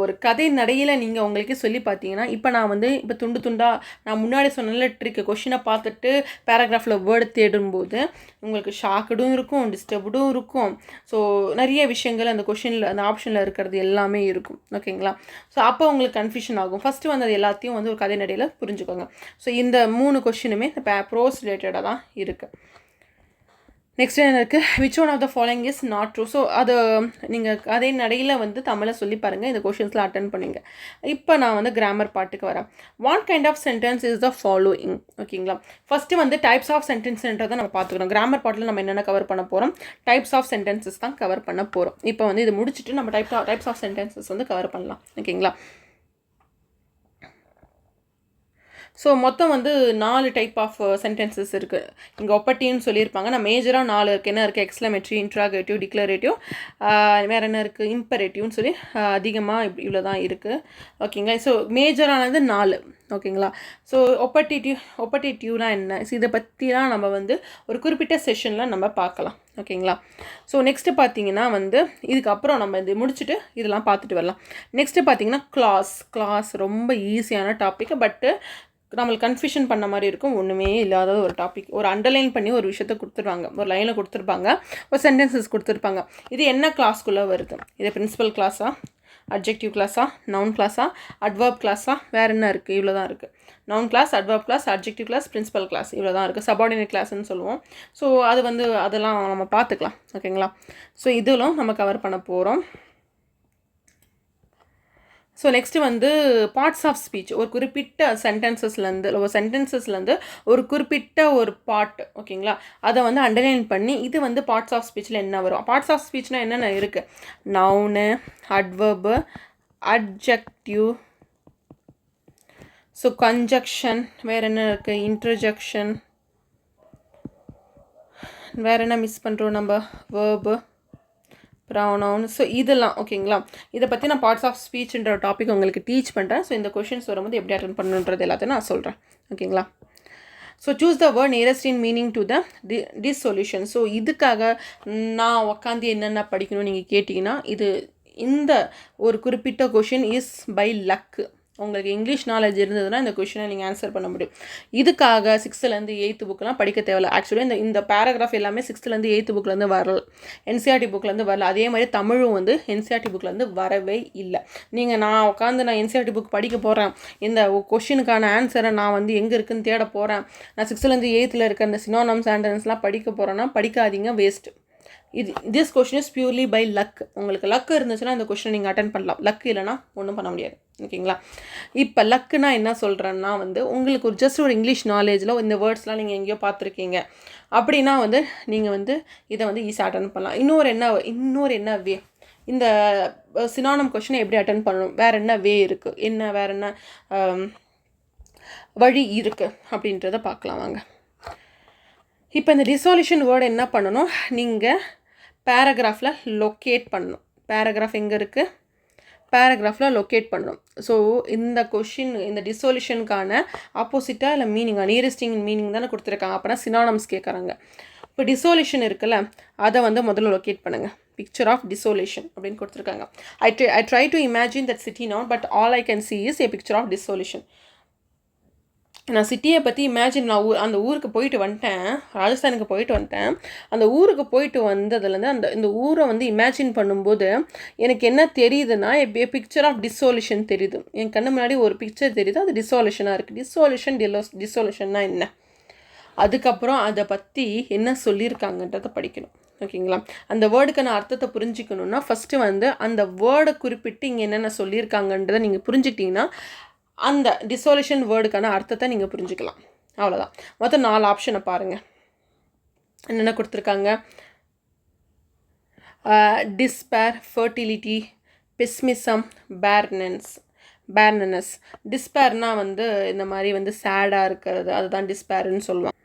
ஒரு கதை நடையில் நீங்கள் உங்களுக்கு சொல்லி பார்த்தீங்கன்னா, இப்போ துண்டு துண்டாக நான் முன்னாடி சொன்ன ட்ரிக்கு கொஷினை பார்த்துட்டு பேராகிராஃபில் வேர்டு தேடும்போது உங்களுக்கு ஷாக்கடும் இருக்கும், டிஸ்டர்ப்டும் இருக்கும். ஸோ நிறைய விஷயங்கள் அந்த கொஷினில் அந்த ஆப்ஷனில் இருக்கிறது எல்லாமே இருக்கும். ஓகேங்களா. ஸோ அப்போ உங்களுக்கு கன்ஃபியூஷன் ஆகும். ஃபஸ்ட்டு வந்து அது எல்லாத்தையும் வந்து ஒரு கதை நடையில் புரிஞ்சுக்கோங்க. ஸோ இந்த 3 கொஷினுமே ப்ரோஸ் ரிலேட்டடாக தான் இருக்குது. நெக்ஸ்ட் என்ன இருக்குது, which one of the following is not true. So அது நீங்கள் அதே நடையில் வந்து தமிழை சொல்லி பாருங்கள், இந்த கொஷின்ஸ்லாம் அட்டன் பண்ணுங்க. இப்போ நான் வந்து கிராமர் பாட்டுக்கு வரேன். What kind of sentence is the following? ஓகேங்களா. ஃபஸ்ட்டு வந்து டைப்ஸ் ஆஃப் சென்டென்ஸ்ன்றதை நம்ம பார்த்துக்கிறோம். கிராமர் பாட்டில் நம்ம என்னென்ன கவர் பண்ண போகிறோம், டைப்ஸ் ஆஃப் சென்டென்சஸ் தான் கவர் பண்ண போகிறோம். இப்போ வந்து இது முடிச்சுட்டு நம்ம டைப்ஸ் ஆஃப் சென்டென்சஸ் வந்து கவர் பண்ணலாம். ஓகேங்களா. ஸோ மொத்தம் வந்து 4 டைப் ஆஃப் சென்டென்சஸ் இருக்குது. இங்கே ஒப்பட்டின்னு சொல்லியிருப்பாங்க. நான் மேஜராக 4 இருக்குது. என்ன இருக்குது, எக்ஸ்க்ளமேட்ரி, இன்ட்ராகேட்டிவ், டிக்ளரேட்டிவ், வேறு என்ன இருக்குது, இம்பரேட்டிவ்னு சொல்லி அதிகமாக இவ்வளோ தான் இருக்குது. ஓகேங்களா. ஸோ மேஜரானது 4. ஓகேங்களா. ஸோ ஒப்பட்டேட்டிவ்னா என்ன, இதை பற்றிலாம் நம்ம வந்து ஒரு குறிப்பிட்ட செஷனில் நம்ம பார்க்கலாம். ஓகேங்களா. ஸோ நெக்ஸ்ட்டு பார்த்தீங்கன்னா வந்து இதுக்கப்புறம் நம்ம இது முடிச்சுட்டு இதெல்லாம் பார்த்துட்டு வரலாம். நெக்ஸ்ட்டு பார்த்தீங்கன்னா கிளாஸ் ரொம்ப ஈஸியான டாபிக். பட்டு நம்மளுக்கு கன்ஃபியூஷன் பண்ண மாதிரி இருக்கும். ஒன்றுமே இல்லாத ஒரு டாபிக். ஒரு அண்டர்லைன் பண்ணி ஒரு விஷயத்த கொடுத்துருவாங்க, ஒரு லைனில் கொடுத்துருப்பாங்க, ஒரு சென்டென்சஸ் கொடுத்துருப்பாங்க. இது என்ன கிளாஸ்க்குள்ளே வருது, இது பிரின்சிபல் கிளாஸா, அட்ஜெக்டிவ் கிளாஸா, நவுன் கிளாஸா, அட்வர்ப் கிளாஸா, வேறு என்ன இருக்குது, இவ்வளோ தான் இருக்குது. Noun clause, adverb clause, adjective clause, principal clause, இவ்வளோ தான் இருக்குது. சபார்டினேட் கிளாஸ்ன்னு சொல்லுவோம். ஸோ அது வந்து அதெல்லாம் நம்ம பார்த்துக்கலாம். ஓகேங்களா. ஸோ இதெல்லாம் நம்ம கவர் பண்ண போகிறோம். ஸோ நெக்ஸ்ட்டு வந்து பார்ட்ஸ் ஆஃப் ஸ்பீச். ஒரு குறிப்பிட்ட சென்டென்சஸ்லேருந்து ஒரு குறிப்பிட்ட ஒரு பார்ட். ஓகேங்களா. அதை வந்து அண்டர்லைன் பண்ணி இது வந்து பார்ட்ஸ் ஆஃப் ஸ்பீச்சில் என்ன வரும். பார்ட்ஸ் ஆஃப் ஸ்பீச்னால் என்னென்ன இருக்குது, noun, adverb, adjective, so conjunction, வேறு என்ன இருக்குது, இன்டர்ஜெக்ஷன், வேறு என்ன மிஸ் பண்ணுறோம் நம்ம, வேர்பு, ப்ரௌனவுன். ஸோ இதெல்லாம் ஓகேங்களா. இதை பற்றி நான் பார்ட்ஸ் ஆஃப் ஸ்பீச்ன்ற டாபிக் உங்களுக்கு டீச் பண்ணுறேன். ஸோ இந்த கொஷின்ஸ் வரும்போது எப்படி அட்டன் பண்ணுன்றது எல்லாத்தையும் நான் சொல்கிறேன். ஓகேங்களா. So choose the word nearest in meaning to the dissolution. So இதுக்காக நான் உட்காந்து என்னென்ன படிக்கணும்னு நீங்கள் கேட்டிங்கன்னா, இந்த ஒரு குறிப்பிட்ட கொஷின் இஸ் பை லக்கு. உங்களுக்கு இங்கிலீஷ் நாலேஜ் இருந்ததுன்னா இந்த கொஷினை நீங்கள் ஆன்சர் பண்ண முடியும். இதுக்காக 6th-லேருந்து 8th புக்கெலாம் படிக்க தேவையில்ல. ஆக்சுவலி இந்த பேராகிராஃப் எல்லாமே 6th-லேருந்து 8th புக்லேருந்து வரல, என்சிஆர்டி புக்லேருந்து வரல. அதே மாதிரி தமிழும் வந்து என்சிஆர்டி புக்லேருந்து வரவே இல்லை. நான் உட்காந்து என்சிஆர்டி புக் படிக்க போகிறேன், இந்த கொஷினுக்கான ஆன்சரை நான் வந்து எங்கே இருக்குதுன்னு தேட போகிறேன், நான் 6th-லேருந்து 8th இருக்க இந்த சினோனம்ஸ் ஆண்டனம்ஸ்லாம் படிக்க போகிறேன்னா படிக்காதீங்க, waste. This question is purely by luck. உங்களுக்கு லக்கு இருந்துச்சுன்னா இந்த கொஷினை நீங்கள் அட்டன் பண்ணலாம். லக்கு இல்லைனா ஒன்றும் பண்ண முடியாது. ஓகேங்களா. இப்போ லக்குனா என்ன சொல்கிறேன்னா வந்து உங்களுக்கு ஒரு இங்கிலீஷ் நாலேஜில் இந்த வேர்ட்ஸ்லாம் நீங்கள் எங்கேயோ பார்த்துருக்கீங்க அப்படின்னா வந்து நீங்கள் வந்து இதை வந்து ஈஸியாக அட்டன் பண்ணலாம். இன்னொரு என்ன வே, இந்த சினானம் கொஷினை எப்படி அட்டன் பண்ணணும், வேறு என்ன வே இருக்குது, வேறு என்ன வழி இருக்குது அப்படின்றத பார்க்கலாம் வாங்க. இப்போ இந்த டிசால்யூஷன் வேர்டு என்ன பண்ணணும், நீங்கள் பேராகிராஃபில் லொக்கேட் பண்ணணும். பேராகிராஃப் எங்கே இருக்குது, பேராகிராஃபில் லொக்கேட் பண்ணணும். ஸோ இந்த கொஷின் இந்த டிசால்யூஷனுக்கான ஆப்போசிட்டாக இல்லை மீனிங்காக நியரஸ்டிங் மீனிங் தானே கொடுத்துருக்காங்க. அப்போனா சினானம்ஸ் கேட்குறாங்க. இப்போ டிசால்யூஷன் இருக்குல்ல, அதை வந்து முதல்ல லொக்கேட் பண்ணுங்கள். பிக்சர் ஆஃப் டிசால்யூஷன் அப்படின்னு கொடுத்துருக்காங்க. I try to imagine that city now but all I can see is a picture of dissolution. நான் சிட்டியை பற்றி இமேஜின் நான் அந்த ஊருக்கு போயிட்டு வந்துட்டேன், ராஜஸ்தானுக்கு போயிட்டு வந்துட்டேன். அந்த ஊருக்கு போயிட்டு வந்ததுலேருந்து இந்த ஊரை வந்து இமேஜின் பண்ணும்போது எனக்கு என்ன தெரியுதுன்னா, பிக்சர் ஆஃப் டிசோலியூஷன் தெரியுது. என் கண்ணு முன்னாடி ஒரு பிக்சர் தெரியுது, அது டிசோலியூஷனாக இருக்குது. டிசோலியூஷன்னா என்ன, அதுக்கப்புறம் அதை பற்றி என்ன சொல்லியிருக்காங்கன்றதை படிக்கணும். ஓகேங்களா? அந்த வேர்டுக்கான அர்த்தத்தை புரிஞ்சிக்கணுன்னா ஃபஸ்ட்டு வந்து அந்த வேர்டை குறிப்பிட்டு இங்கே என்னென்ன சொல்லியிருக்காங்கன்றதை நீங்கள் புரிஞ்சுக்கிட்டிங்கன்னா அந்த டிசோலியூஷன் வேர்டுக்கான அர்த்தத்தை நீங்கள் புரிஞ்சுக்கலாம். அவ்வளோதான். மொத்தம் 4 ஆப்ஷனை பாருங்கள். என்னென்ன கொடுத்துருக்காங்க? Despair, fertility, பெஸ்மிசம், பேர்னனஸ். டிஸ்பேர்னால் வந்து இந்த மாதிரி வந்து சேடாக இருக்கிறது, அதுதான் டிஸ்பேர்னு சொல்லுவாங்க.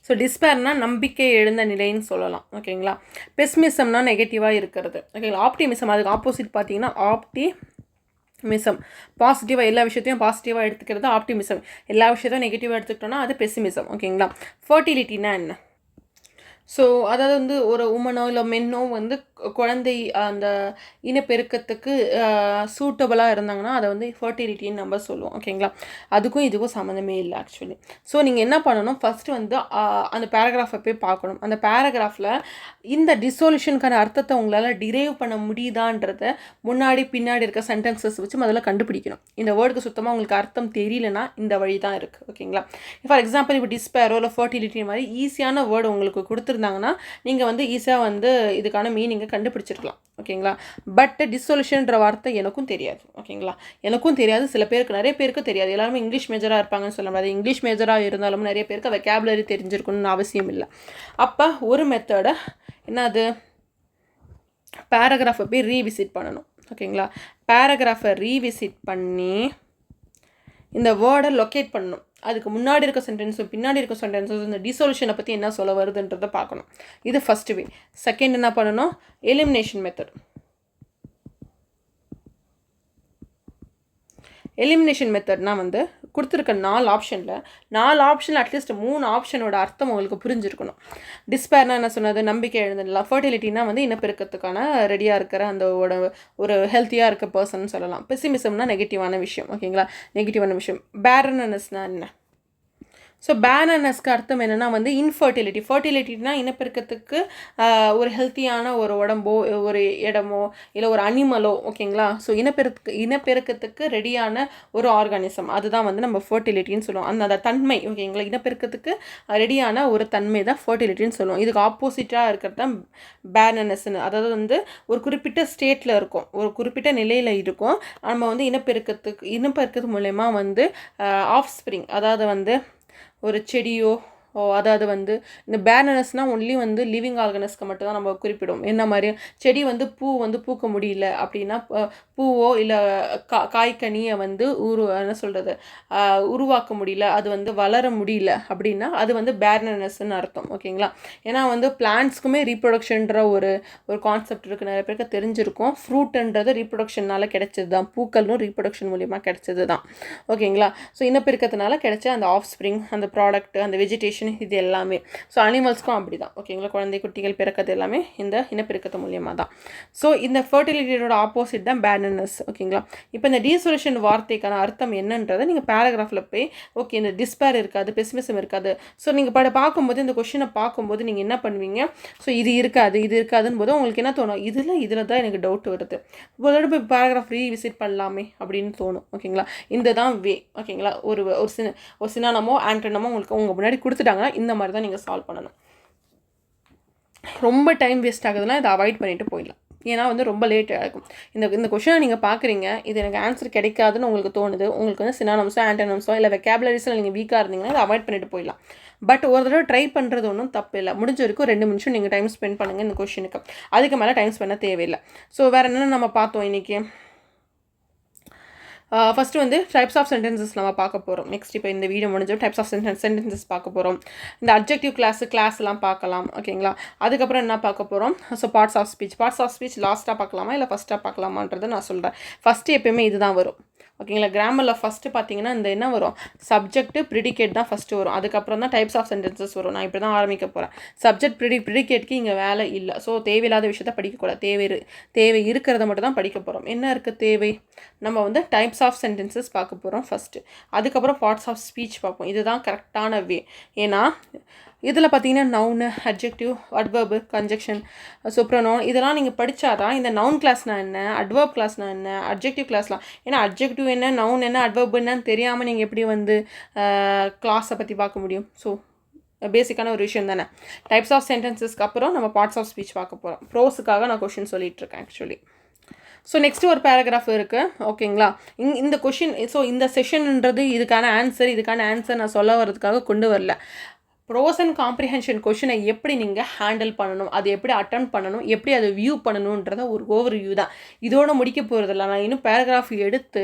ஸோ டிஸ்பேர்னால் நம்பிக்கை எழுந்த நிலைன்னு சொல்லலாம். ஓகேங்களா? பெஸ்மிசம்னா நெகட்டிவாக இருக்கிறது. ஓகேங்களா? ஆப்டிமிசம் அதுக்கு ஆப்போசிட் பார்த்தீங்கன்னா ஆப்டிமிசம். பாசிட்டிவாக எல்லா விஷயத்தையும் பாசிட்டிவாக எடுத்துக்கிறது ஆப்டிமிசம். எல்லா விஷயத்தையும் நெகட்டிவாக எடுத்துக்கிட்டோன்னா அது பெஸ்ஸிமிசம். ஓகேங்களா? ஃபர்டிலிட்டினா என்ன? ஸோ அதாவது வந்து ஒரு உமனோ இல்லை மென்னோ வந்து குழந்தை அந்த இனப்பெருக்கத்துக்கு சூட்டபுளாக இருந்தாங்கன்னா அதை வந்து ஃபர்டிலிட்டின்னு நம்ம சொல்லுவோம். ஓகேங்களா? அதுக்கும் இதுக்கும் சம்மந்தமே இல்லை ஆக்சுவலி. ஸோ நீங்கள் என்ன பண்ணணும், ஃபஸ்ட்டு வந்து அந்த பேராகிராஃபை போய் பார்க்கணும். அந்த பேராகிராஃபில் இந்த டிசோல்யூஷனுக்கான அர்த்தத்தை உங்களால் டிரைவ் பண்ண முடியுதான்றத முன்னாடி பின்னாடி இருக்க சென்டென்சஸ் வச்சு முதல்ல கண்டுபிடிக்கணும். இந்த வேர்டுக்கு சுத்தமாக உங்களுக்கு அர்த்தம் தெரியலனா இந்த வழி தான் இருக்குது. ஓகேங்களா? ஃபார் எக்ஸாம்பிள் இப்போ டிஸ்பேரோ இல்லை ஃபர்டிலிட்டி மாதிரி ஈஸியான வேர்டு உங்களுக்கு கொடுத்துருந்தாங்கன்னா நீங்கள் வந்து ஈஸியாக வந்து இதுக்கான மீனிங்கை கண்டுபிடிச்சிருக்கலாம். ஓகேங்களா? பட் டிசோல்யூஷன்ற வார்த்தை எனக்கும் தெரியாது. ஓகேங்களா? எனக்கும் தெரியாது, சில பேருக்கு நிறைய பேருக்கு தெரியாது. எல்லாருமே இங்கிலீஷ் மேஜராக இருப்பாங்கன்னு சொல்ல முடியாது. இங்கிலீஷ் மேஜராக இருந்தாலும் நிறைய பேருக்கு வெக்காபுலரி தெரிஞ்சிருக்கணும்னு அவசியம் இல்லை. அப்போ ஒரு மெத்தடை என்னது, பேராகிராஃபை போய் ரீவிசிட் பண்ணணும். ஓகேங்களா? பேராகிராஃபை ரீவிசிட் பண்ணி இந்த வேர்டை லொக்கேட் பண்ணணும். அதுக்கு முன்னாடி இருக்க சென்டென்ஸும் பின்னாடி இருக்க சென்டென்ஸும் இந்த டிசோல்யூஷனை பற்றி என்ன சொல்ல வருதுன்றதை பார்க்கணும். இது ஃபஸ்ட்டு வே. செகண்ட் என்ன பண்ணணும், எலிமினேஷன் மெத்தட். எலிமினேஷன் மெத்தட்னால் வந்து கொடுத்துருக்க 4 ஆப்ஷனில் அட்லீஸ்ட் 3 ஆப்ஷனோட அர்த்தம் உங்களுக்கு புரிஞ்சிருக்கணும். டிஸ்பேர்னா என்ன சொன்னது, நம்பிக்கை எழுந்துடலாம். ஃபர்டிலிட்டினா வந்து இனப்பெருக்கத்துக்கான ரெடியாக இருக்கிற அந்த ஒரு ஹெல்த்தியாக இருக்க பர்சன் சொல்லலாம். பெசிமிசம்னா நெகட்டிவான விஷயம். ஓகேங்களா? நெகட்டிவான விஷயம். பேரனஸ்னால் என்ன? ஸோ பேரனஸ்க்கு அர்த்தம் என்னென்னா வந்து இன்ஃபர்டிலிட்டி. ஃபர்டிலிட்டினா இனப்பெருக்கத்துக்கு ஒரு ஹெல்த்தியான ஒரு உடம்போ ஒரு இடமோ இல்லை ஒரு அனிமலோ. ஓகேங்களா? ஸோ இனப்பெருக்கத்துக்கு ரெடியான ஒரு ஆர்கானிசம், அதுதான் வந்து நம்ம ஃபர்டிலிட்டின்னு சொல்லுவோம். அந்த தன்மை. ஓகேங்களா? இனப்பெருக்கத்துக்கு ரெடியான ஒரு தன்மை தான் ஃபர்டிலிட்டின்னு சொல்லுவோம். இதுக்கு ஆப்போசிட்டாக இருக்கிறது தான் பேரனஸ்ன்னு. அதாவது வந்து ஒரு குறிப்பிட்ட ஸ்டேட்டில் இருக்கும், ஒரு குறிப்பிட்ட நிலையில் இருக்கும். நம்ம வந்து இனப்பெருக்கத்து மூலயமா வந்து ஆஃப்ஸ்ப்ரிங், அதாவது வந்து ஒரு செடியோ அதாவது வந்து இந்த பேரனஸ்னால் ஒன்லி வந்து லிவிங் ஆர்கனஸ்க்கு மட்டும் தான் நம்ம குறிப்பிடும். என்ன மாதிரி செடி வந்து பூ வந்து பூக்க முடியல அப்படின்னா, பூவோ இல்லை காய்கனியை வந்து என்ன சொல்கிறது உருவாக்க முடியல, அது வந்து வளர முடியல அப்படின்னா அது வந்து பேரனஸ்ன்னு அர்த்தம். ஓகேங்களா? ஏன்னா வந்து பிளான்ட்ஸ்க்குமே ரீப்ரொடக்ஷன்ற ஒரு கான்செப்ட் இருக்குது, நிறைய பேருக்கு தெரிஞ்சிருக்கும். ஃப்ரூட்டுன்றது ரீப்ரொடக்ஷனால் கிடைச்சது தான், பூக்களும் ரீப்ரொடக்ஷன் மூலிமா கிடைச்சது தான். ஓகேங்களா? ஸோ இனப்பெருக்கத்தினால கிடைச்ச அந்த ஆஃப் ஸ்ப்ரிங், அந்த ப்ராடக்ட், அந்த வெஜிடேஷன், இது எல்லாமே. ஸோ அனிமல்ஸ்க்கும் அப்படி தான். ஓகேங்களா? குழந்தை குட்டிகள் பிறக்கிறது எல்லாமே இந்த இனப்பெருக்கத்து மூலியமாக தான். ஸோ இந்த ஃபர்டிலிட்டியோட ஆப்போசிட் தான் பேரனஸ். ஓகேங்களா? இப்போ இந்த டிசோல்யூஷன் வார்த்தைக்கான அர்த்தம் என்னன்றதை நீங்கள் பேராகிராஃபில் போய் ஓகே இந்த டிஸ்பேர் இருக்காது, பெசிமிசம் இருக்காது. ஸோ நீங்கள் பார்க்கும்போது இந்த கொஷினை பார்க்கும்போது நீங்கள் என்ன பண்ணுவீங்க, ஸோ இது இருக்காதுன்னு போது உங்களுக்கு என்ன தோணும், இதில் தான் எனக்கு டவுட் வருது, ஒரு தடவை பேராகிராஃப் ரீவிசிட் பண்ணலாமே அப்படின்னு தோணும். ஓகேங்களா? இந்த தான் வே. ஓகேங்களா? ஒரு சினானமோ ஆண்டனமோ உங்களுக்கு உங்கள் முன்னாடி கொடுத்துட்டாங்கன்னா இந்த மாதிரி தான் நீங்கள் சால்வ் பண்ணணும். ரொம்ப டைம் வேஸ்ட் ஆகுதுன்னா இதை அவாய்ட் பண்ணிட்டு போயிடலாம். ஏன்னா வந்து ரொம்ப லேட் ஆகும். இந்த கொஷனை நீங்கள் பார்க்குறீங்க, இது எனக்கு ஆன்சர் கிடைக்காதுன்னு உங்களுக்கு தோணுது, உங்களுக்கு வந்து சினானம்ஸோ ஆண்டனம்ஸோ இல்லை வெக்காபுலரிஸில் நீங்கள் வீக்காக இருந்தீங்கன்னா இதை அவாய்ட் பண்ணிட்டு போயிடலாம். பட் ஒரு தடவை ட்ரை பண்ணுறது ஒன்றும் தப்பு இல்லை. முடிஞ்ச வரைக்கும் 2 நிமிஷம் நீங்கள் டைம் ஸ்பெண்ட் பண்ணுங்கள் இந்த கொஷனுக்கு. அதுக்கு மேலே டைம் ஸ்பெண்ட் தேவையில்லை. ஸோ வேறு என்னென்ன நம்ம பார்த்தோம் இன்றைக்கி? ஃபஸ்ட்டு வந்து டைப்ஸ் ஆஃப் சென்டென்சஸ் நம்ம பார்க்க போகிறோம். நெக்ஸ்ட் இப்போ இந்த வீடியோ முடிஞ்ச டைப்ஸ் ஆஃப் சென்டென்சஸ் பார்க்க போகிறோம். இந்த அப்ஜெக்டிவ் கிளாஸ்லாம் பார்க்கலாம். ஓகேங்களா? அதுக்கப்புறம் என்ன பார்க்க போகிறோம், ஸோ பார்ட்ஸ் ஆஃப் ஸ்பீச் லாஸ்ட்டாக பார்க்கலாமா இல்லை ஃபஸ்ட்டாக பார்க்கலாமான்றதை நான் சொல்கிறேன். ஃபஸ்ட்டு எப்பயுமே இதுதான் வரும். ஓகேங்களா. கிராமரில் ஃபஸ்ட்டு பார்த்தீங்கன்னா இந்த என்ன வரும், சப்ஜெக்ட் ப்ரிடிகேட் தான் ஃபஸ்ட்டு வரும். அதுக்கப்புறம் தான் டைப்ஸ் ஆஃப் சென்டென்சஸ் வரும். நான் இப்படி தான் ஆரம்பிக்க போகிறேன். சப்ஜெக்ட் ப்ரிடிகேட்க்கு இங்கே வேலை இல்லை. ஸோ தேவையில்லாத விஷயத்த படிக்கக்கூடாது. தேவை இருக்கிறத மட்டும் தான் படிக்க போகிறோம். என்ன இருக்குது தேவை, நம்ம வந்து டைப்ஸ் ஆஃப் சென்டென்சஸ் பார்க்க போகிறோம் ஃபஸ்ட்டு. அதுக்கப்புறம் பார்ட்ஸ் ஆஃப் ஸ்பீச் பார்ப்போம். இதுதான் கரெக்டான வே. ஏன்னா இதில் பார்த்தீங்கன்னா நவுனு, அட்ஜெக்டிவ், அட்வர்பு, கன்ஜெக்ஷன், சூப்ரனோன் இதெல்லாம் நீங்கள் படித்தாதான் இந்த நவுன் கிளாஸ்னால் என்ன, அட்வர்ப் கிளாஸ்னால் என்ன, அட்ஜெக்டிவ் கிளாஸ்லாம். ஏன்னா அட்ஜெக்டிவ் என்ன, நவுன் என்ன, அட்வர்ப் என்னன்னு தெரியாமல் நீங்கள் எப்படி வந்து கிளாஸை பற்றி பார்க்க முடியும். ஸோ பேசிக்கான ஒரு விஷயம் தானே. டைப்ஸ் ஆஃப் சென்டென்சஸ்க்கு அப்புறம் நம்ம பார்ட்ஸ் ஆஃப் ஸ்பீச் பார்க்க போகிறோம். ப்ரோஸுக்காக நான் கொஷின் சொல்லிகிட்ருக்கேன் ஆக்சுவலி. ஸோ நெக்ஸ்ட்டு ஒரு பேராகிராஃப் இருக்குது. ஓகேங்களா. இந்த கொஷின், ஸோ இந்த செஷன்ன்றது இதுக்கான ஆன்சர் நான் சொல்ல வரதுக்காக கொண்டு வரல. ப்ரோஸ் அண்ட் காம்ப்ரிஹென்ஷன் கொஷினை எப்படி நீங்கள் ஹேண்டில் பண்ணணும், அது எப்படி அட்டன் பண்ணணும், எப்படி அதை வியூ பண்ணணுன்றத ஒரு ஓவர் வியூ தான். இதோட முடிக்க போகிறதில்ல. நான் இன்னும் பேராகிராஃப் எடுத்து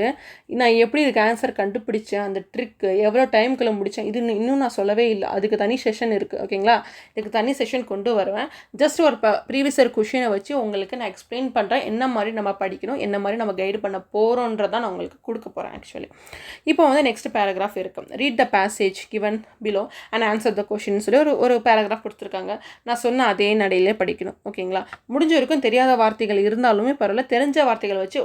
நான் எப்படி இதுக்கு ஆன்சர் கண்டுபிடிச்சேன், அந்த ட்ரிக்கு எவ்வளோ டைமுக்குள்ளே முடித்தேன், இது இன்னும் நான் சொல்லவே இல்லை. அதுக்கு தனி செஷன் இருக்குது. ஓகேங்களா. இதுக்கு தனி செஷன் கொண்டு வருவேன். ஜஸ்ட் ஒரு ப்ரீவியஸ் இயர் கொஷினை வச்சு உங்களுக்கு நான் எக்ஸ்பிளைன் பண்ணுறேன், என்ன மாதிரி நம்ம படிக்கணும், என்ன மாதிரி நம்ம கைடு பண்ண போகிறோன்றதான் நான் உங்களுக்கு கொடுக்க போகிறேன் ஆக்சுவலி. இப்போ வந்து நெக்ஸ்ட் பேராகிராஃப் இருக்குது. Read the passage given below and answer the question சொல்லி ஒரு பேராகிராஃப் கொடுத்துருக்காங்க. நான் சொன்ன அதே நடையிலே படிக்கணும். ஓகேங்களா. முடிஞ்ச வரைக்கும் தெரியாத வார்த்தைகள் இருந்தாலுமே பரவாயில்ல, தெரிஞ்ச வார்த்தைகளை வச்சு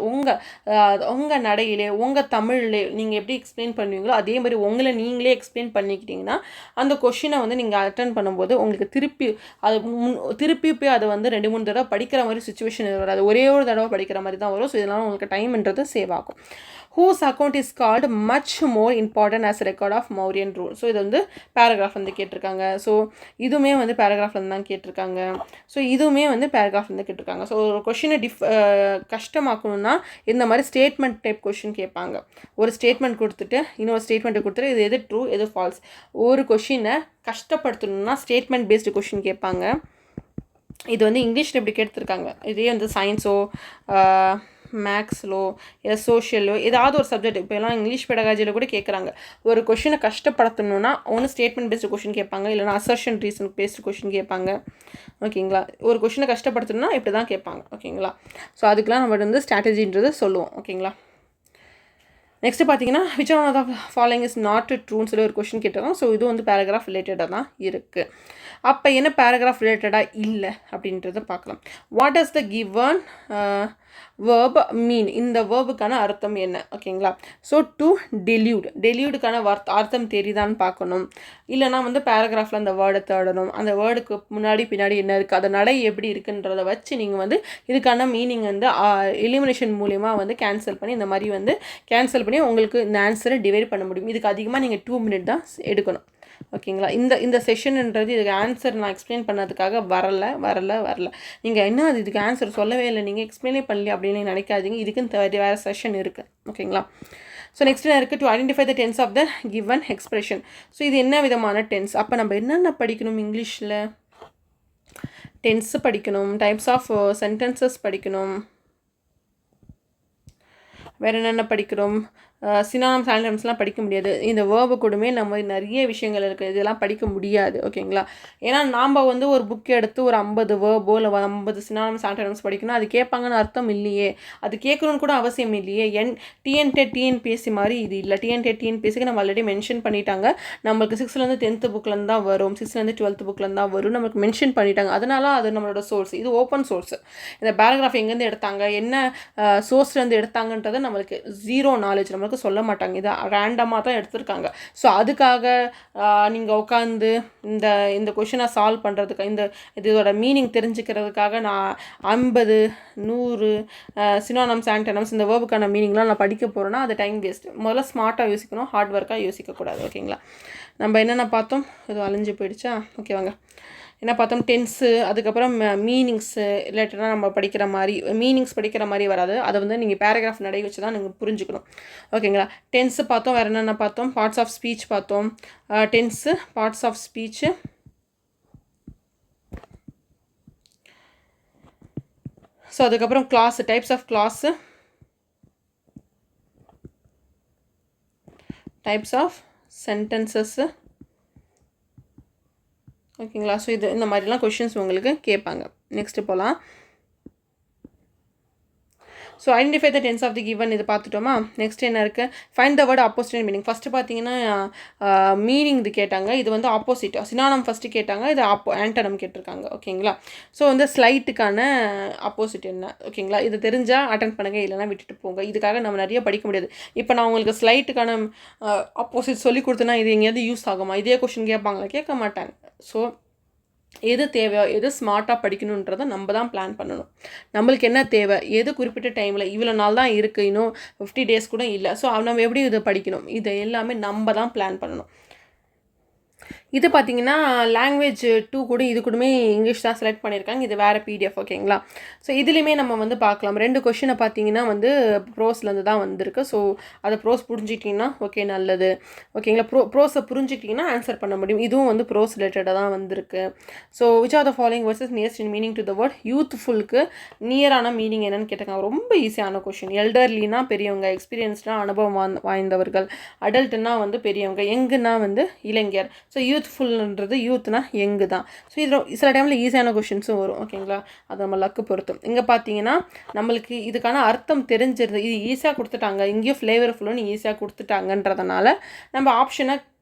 உங்கள் நடையிலே, உங்கள் தமிழ்லே நீங்கள் எப்படி எக்ஸ்பிளைன் பண்ணுவீங்களோ அதே மாதிரி உங்களை நீங்களே எக்ஸ்பிளைன் பண்ணிக்கிட்டிங்கன்னா அந்த கொஷினை வந்து நீங்கள் அட்டன் பண்ணும்போது உங்களுக்கு திருப்பி போய் அதை வந்து 2-3 தடவை படிக்கிற மாதிரி சுச்சுவேஷன் வராது. ஒரே ஒரு தடவை படிக்கிற மாதிரி தான் வரும். ஸோ இதனால் உங்களுக்கு டைம்ன்றது சேவ் ஆகும். whose account is called much more important as a record of Mauryan rule. So இது வந்து பேராகிராஃப் வந்து கேட்டிருக்காங்க. ஸோ இதுவுமே வந்து பேராகிராஃப்லேருந்து தான் கேட்டிருக்காங்க. ஸோ இதுவுமே வந்து பேராகிராஃப்லேருந்து கேட்டிருக்காங்க. ஸோ ஒரு கொஷினை கஷ்டமாக்கணும்னா இந்த மாதிரி ஸ்டேட்மெண்ட் டைப் கொஷின் கேட்பாங்க. ஒரு ஸ்டேட்மெண்ட் கொடுத்துட்டு இன்னொரு ஸ்டேட்மெண்ட்டை கொடுத்துட்டு இது எது ட்ரூ எது ஃபால்ஸ். ஒரு கொஷினை கஷ்டப்படுத்தணும்னா ஸ்டேட்மெண்ட் பேஸ்டு கொஷின் கேட்பாங்க. இது வந்து இங்கிலீஷில் எப்படி கேட்டிருக்காங்க. இதே வந்து சயின்ஸோ மேக்ஸ்லோ இல்லை சோஷியலோ ஏதாவது ஒரு சப்ஜெக்ட், இப்போ எல்லாம் இங்கிலீஷ் பெடகாஜியில் கூட கேட்குறாங்க. ஒரு கொஷினை கஷ்டப்படுத்தணும்னா ஒன்று ஸ்டேட்மெண்ட் பேஸ்டு கொஷின் கேட்பாங்க, இல்லைனா அசர்ஷன் ரீசன் பேஸ்டு கொஷின் கேட்பாங்க. ஓகேங்களா. ஒரு கொஷினை கஷ்டப்படுத்தணும்னா இப்படி தான் கேட்பாங்க. ஓகேங்களா. ஸோ அதுக்கெலாம் நம்ம வந்து ஸ்ட்ராட்டஜின்றது சொல்லுவோம். ஓகேங்களா. நெக்ஸ்ட்டு பார்த்தீங்கன்னா which one of the following is not ட்ரூன்னு சொல்லி ஒரு கொஷின் கேட்டிருக்கோம். ஸோ இது வந்து பேராகிராஃப் ரிலேட்டடாக தான் இருக்குது. அப்போ என்ன பேராகிராஃப் ரிலேட்டடாக இல்லை அப்படின்றத பார்க்கலாம். What is the given verb mean, இந்த வேர்புக்கான அர்த்தம் என்ன. ஓகேங்களா. ஸோ டு டெலியூடுக்கான அர்த்தம் தெரியுதான்னு பார்க்கணும். இல்லைனா வந்து பேராகிராஃபில் அந்த வேர்டை தேடணும். அந்த வேர்டுக்கு முன்னாடி பின்னாடி என்ன இருக்குது, அந்த நடை எப்படி இருக்குன்றதை வச்சு நீங்கள் வந்து இதுக்கான மீனிங் வந்து எலிமினேஷன் மூலிமா வந்து கேன்சல் பண்ணி உங்களுக்கு இந்த ஆன்சரை டிவைட் பண்ண முடியும். இதுக்கு அதிகமாக நீங்கள் 2 மினிட் தான் எடுக்கணும். ஓகேங்களா. இந்த செஷன்ன்றது இதுக்கு ஆன்சர் நான் எக்ஸ்பிளைன் பண்ணதுக்காக வரல. நீங்கள் என்ன அது இதுக்கு ஆன்சர் சொல்லவே இல்லை, நீங்கள் எக்ஸ்பிளைனே பண்ணல அப்படின்னு நினைக்காதீங்க. இதுக்குன்னு வேறு செஷன் இருக்குது. ஓகேங்களா. ஸோ நெக்ஸ்ட் என்ன இருக்குது, to identify the tense of the given expression. So இது என்ன விதமான டென்ஸ். அப்போ நம்ம என்னென்ன படிக்கணும் இங்கிலீஷில், டென்ஸு படிக்கணும், டைப்ஸ் ஆஃப் சென்டென்சஸ் படிக்கணும், வேறு என்னென்ன படிக்கிறோம், சினானிம்ஸ் ஆன்டனிம்ஸ்லாம் படிக்க முடியாது. இந்த வேர்பு கூடமே நம்ம நிறைய விஷயங்கள் இருக்குது, இதெல்லாம் படிக்க முடியாது. ஓகேங்களா. ஏன்னா நாம் வந்து ஒரு புக் எடுத்து ஒரு 50 வேர்போ இல்லை 50 சினானிம்ஸ் ஆன்டனிம்ஸ் படிக்கணும், அது கேட்பாங்கன்னு அர்த்தம் இல்லையே, அது கேட்கணுன்னு கூட அவசியம் இல்லையே. டிஎன்பிஎஸ்சி மாதிரி இது இல்லை. டிஎன்பிஎஸ்சிக்கு நம்ம ஆல்ரெடி மென்ஷன் பண்ணிட்டாங்க. நம்மளுக்கு 6லேருந்து 10th புக்லேருந்து தான் வரும், 6லேருந்து 12th புக்லேருந்து தான் வரும், நம்மளுக்கு மென்ஷன் பண்ணிட்டாங்க. அதனால அது நம்மளோட சோர்ஸ், இது ஓப்பன் சோர்ஸ். இந்த பேராகிராஃப் எங்கேருந்து எடுத்தாங்க, என்ன சோர்ஸ்லேருந்து எடுத்தாங்கன்றதை நம்மளுக்கு ஜீரோ நாலேஜ், நம்மளுக்கு சொல்ல மாட்டாங்க. இதை ரேண்டமாக தான் எடுத்திருக்காங்க. ஸோ அதுக்காக நீங்கள் உட்காந்து இந்த கொஷினை சால்வ் பண்ணுறதுக்கு, இதோட மீனிங் தெரிஞ்சுக்கிறதுக்காக நான் 50 100 சினோனிம்ஸ் ஆன்டனிம்ஸ் இந்த வேர்புக்கான மீனிங்லாம் நான் படிக்க போகிறேன்னா அது டைம் வேஸ்ட். முதல்ல ஸ்மார்ட்டாக யோசிக்கணும், ஹார்ட் ஒர்க்காக யோசிக்கக்கூடாது. ஓகேங்களா. நம்ம என்னென்ன பார்த்தோம், இது அழிஞ்சு போயிடுச்சா. ஓகே வாங்க. என்ன பார்த்தோம், டென்ஸு, அதுக்கப்புறம் மீனிங்ஸு ரிலேட்டடாக நம்ம மீனிங்ஸ் படிக்கிற மாதிரி வராது. அதை வந்து நீங்கள் பேராகிராஃப் நடை வச்சு தான் நீங்கள் புரிஞ்சுக்கணும். ஓகேங்களா. டென்ஸு பார்த்தோம், வேறு என்னென்ன பார்த்தோம், பார்ட்ஸ் ஆஃப் ஸ்பீச் பார்த்தோம். Tense, parts of speech, so அதுக்கப்புறம் clause, types of clause, types of sentences. ஓகேங்களா. ஸோ இந்த மாதிரிலாம் கொஷின்ஸ் உங்களுக்கு கேட்பாங்க. நெக்ஸ்ட்டு போகலாம். So identify the tense of the given இது பார்த்துட்டோமா. நெக்ஸ்ட் என்ன இருக்குது, find the word opposite meaning. First பார்த்தீங்கன்னா மீனிங் இது கேட்டாங்க, இது வந்து ஆப்போசிட் சினானம் ஃபஸ்ட்டு கேட்டாங்க, இது ஆன்டனம் கேட்டிருக்காங்க. ஓகேங்களா. ஸோ வந்து ஸ்லைட்டுக்கான ஆப்போசிட் என்ன, ஓகேங்களா. இது தெரிஞ்சால் அட்டன் பண்ணுங்கள், இல்லைனா விட்டுட்டு போங்க. இதுக்காக நம்ம நிறைய படிக்க முடியாது. இப்போ நான் உங்களுக்கு ஸ்லைட்டுக்கான ஆப்போசிட் சொல்லி கொடுத்தேன்னா இது எங்கேயாவது யூஸ் ஆகுமா, இதே கொஷின் கேட்பாங்களா, கேட்க மாட்டாங்க. ஸோ எது தேவையோ எது ஸ்மார்ட்டாக படிக்கணுன்றதை நம்ம தான் பிளான் பண்ணணும். நம்மளுக்கு என்ன தேவை, எது குறிப்பிட்ட டைமில் இவ்வளோ நாள் தான் இருக்குது, இன்னும் 50 days கூட இல்லை. ஸோ நம்ம எப்படி இதை படிக்கணும், இதை எல்லாமே நம்ம தான் பிளான் பண்ணணும். இது பார்த்தீங்கன்னா லாங்குவேஜ் 2 கூட இது கூடமே இங்கிலீஷ் தான் செலக்ட் பண்ணியிருக்காங்க. இது வேறு பிடிஎஃப். ஓகேங்களா. ஸோ இதுலேயுமே நம்ம வந்து பார்க்கலாம். 2 கொஷினை பார்த்தீங்கன்னா வந்து ப்ரோஸ்லேருந்து தான் வந்திருக்கு. ஸோ அதை ப்ரோஸ் புரிஞ்சிட்டிங்கன்னா ஓகே நல்லது. ஓகேங்களா. ப்ரோஸை புரிஞ்சிட்டிங்கன்னா ஆன்சர் பண்ண முடியும். இதுவும் வந்து ப்ரோஸ் ரிலேட்டடாக தான் வந்திருக்கு. So which are the following words nearest in meaning to the word. யூத்ஃபுல்க்கு நியரான மீனிங் என்னன்னு கேட்டாங்க. ரொம்ப ஈஸியான கொஷின். எல்டர்லினா பெரியவங்க, எக்ஸ்பீரியன்ஸ்னால் அனுபவம் வாய்ந்தவர்கள், அடல்ட்னா வந்து பெரியவங்க, யங்குனா வந்து இளைஞர். ஸோ யூத்ஃபுல்ன்றது யூத்னா யங்கு தான். ஸோ இதில் சில டைமில் ஈஸியான கொஷின்ஸும் வரும். ஓகேங்களா. அது நம்ம லக்கு பொறுத்தும். இங்கே பார்த்தீங்கன்னா நம்மளுக்கு இதுக்கான அர்த்தம் தெரிஞ்சிருது. இது ஈஸியாக கொடுத்துட்டாங்க, இங்கேயும் ஃப்ளேவர்ஃபுல்லுன்னு ஈஸியாக கொடுத்துட்டாங்கன்றதுனால நம்ம ஆப்ஷனை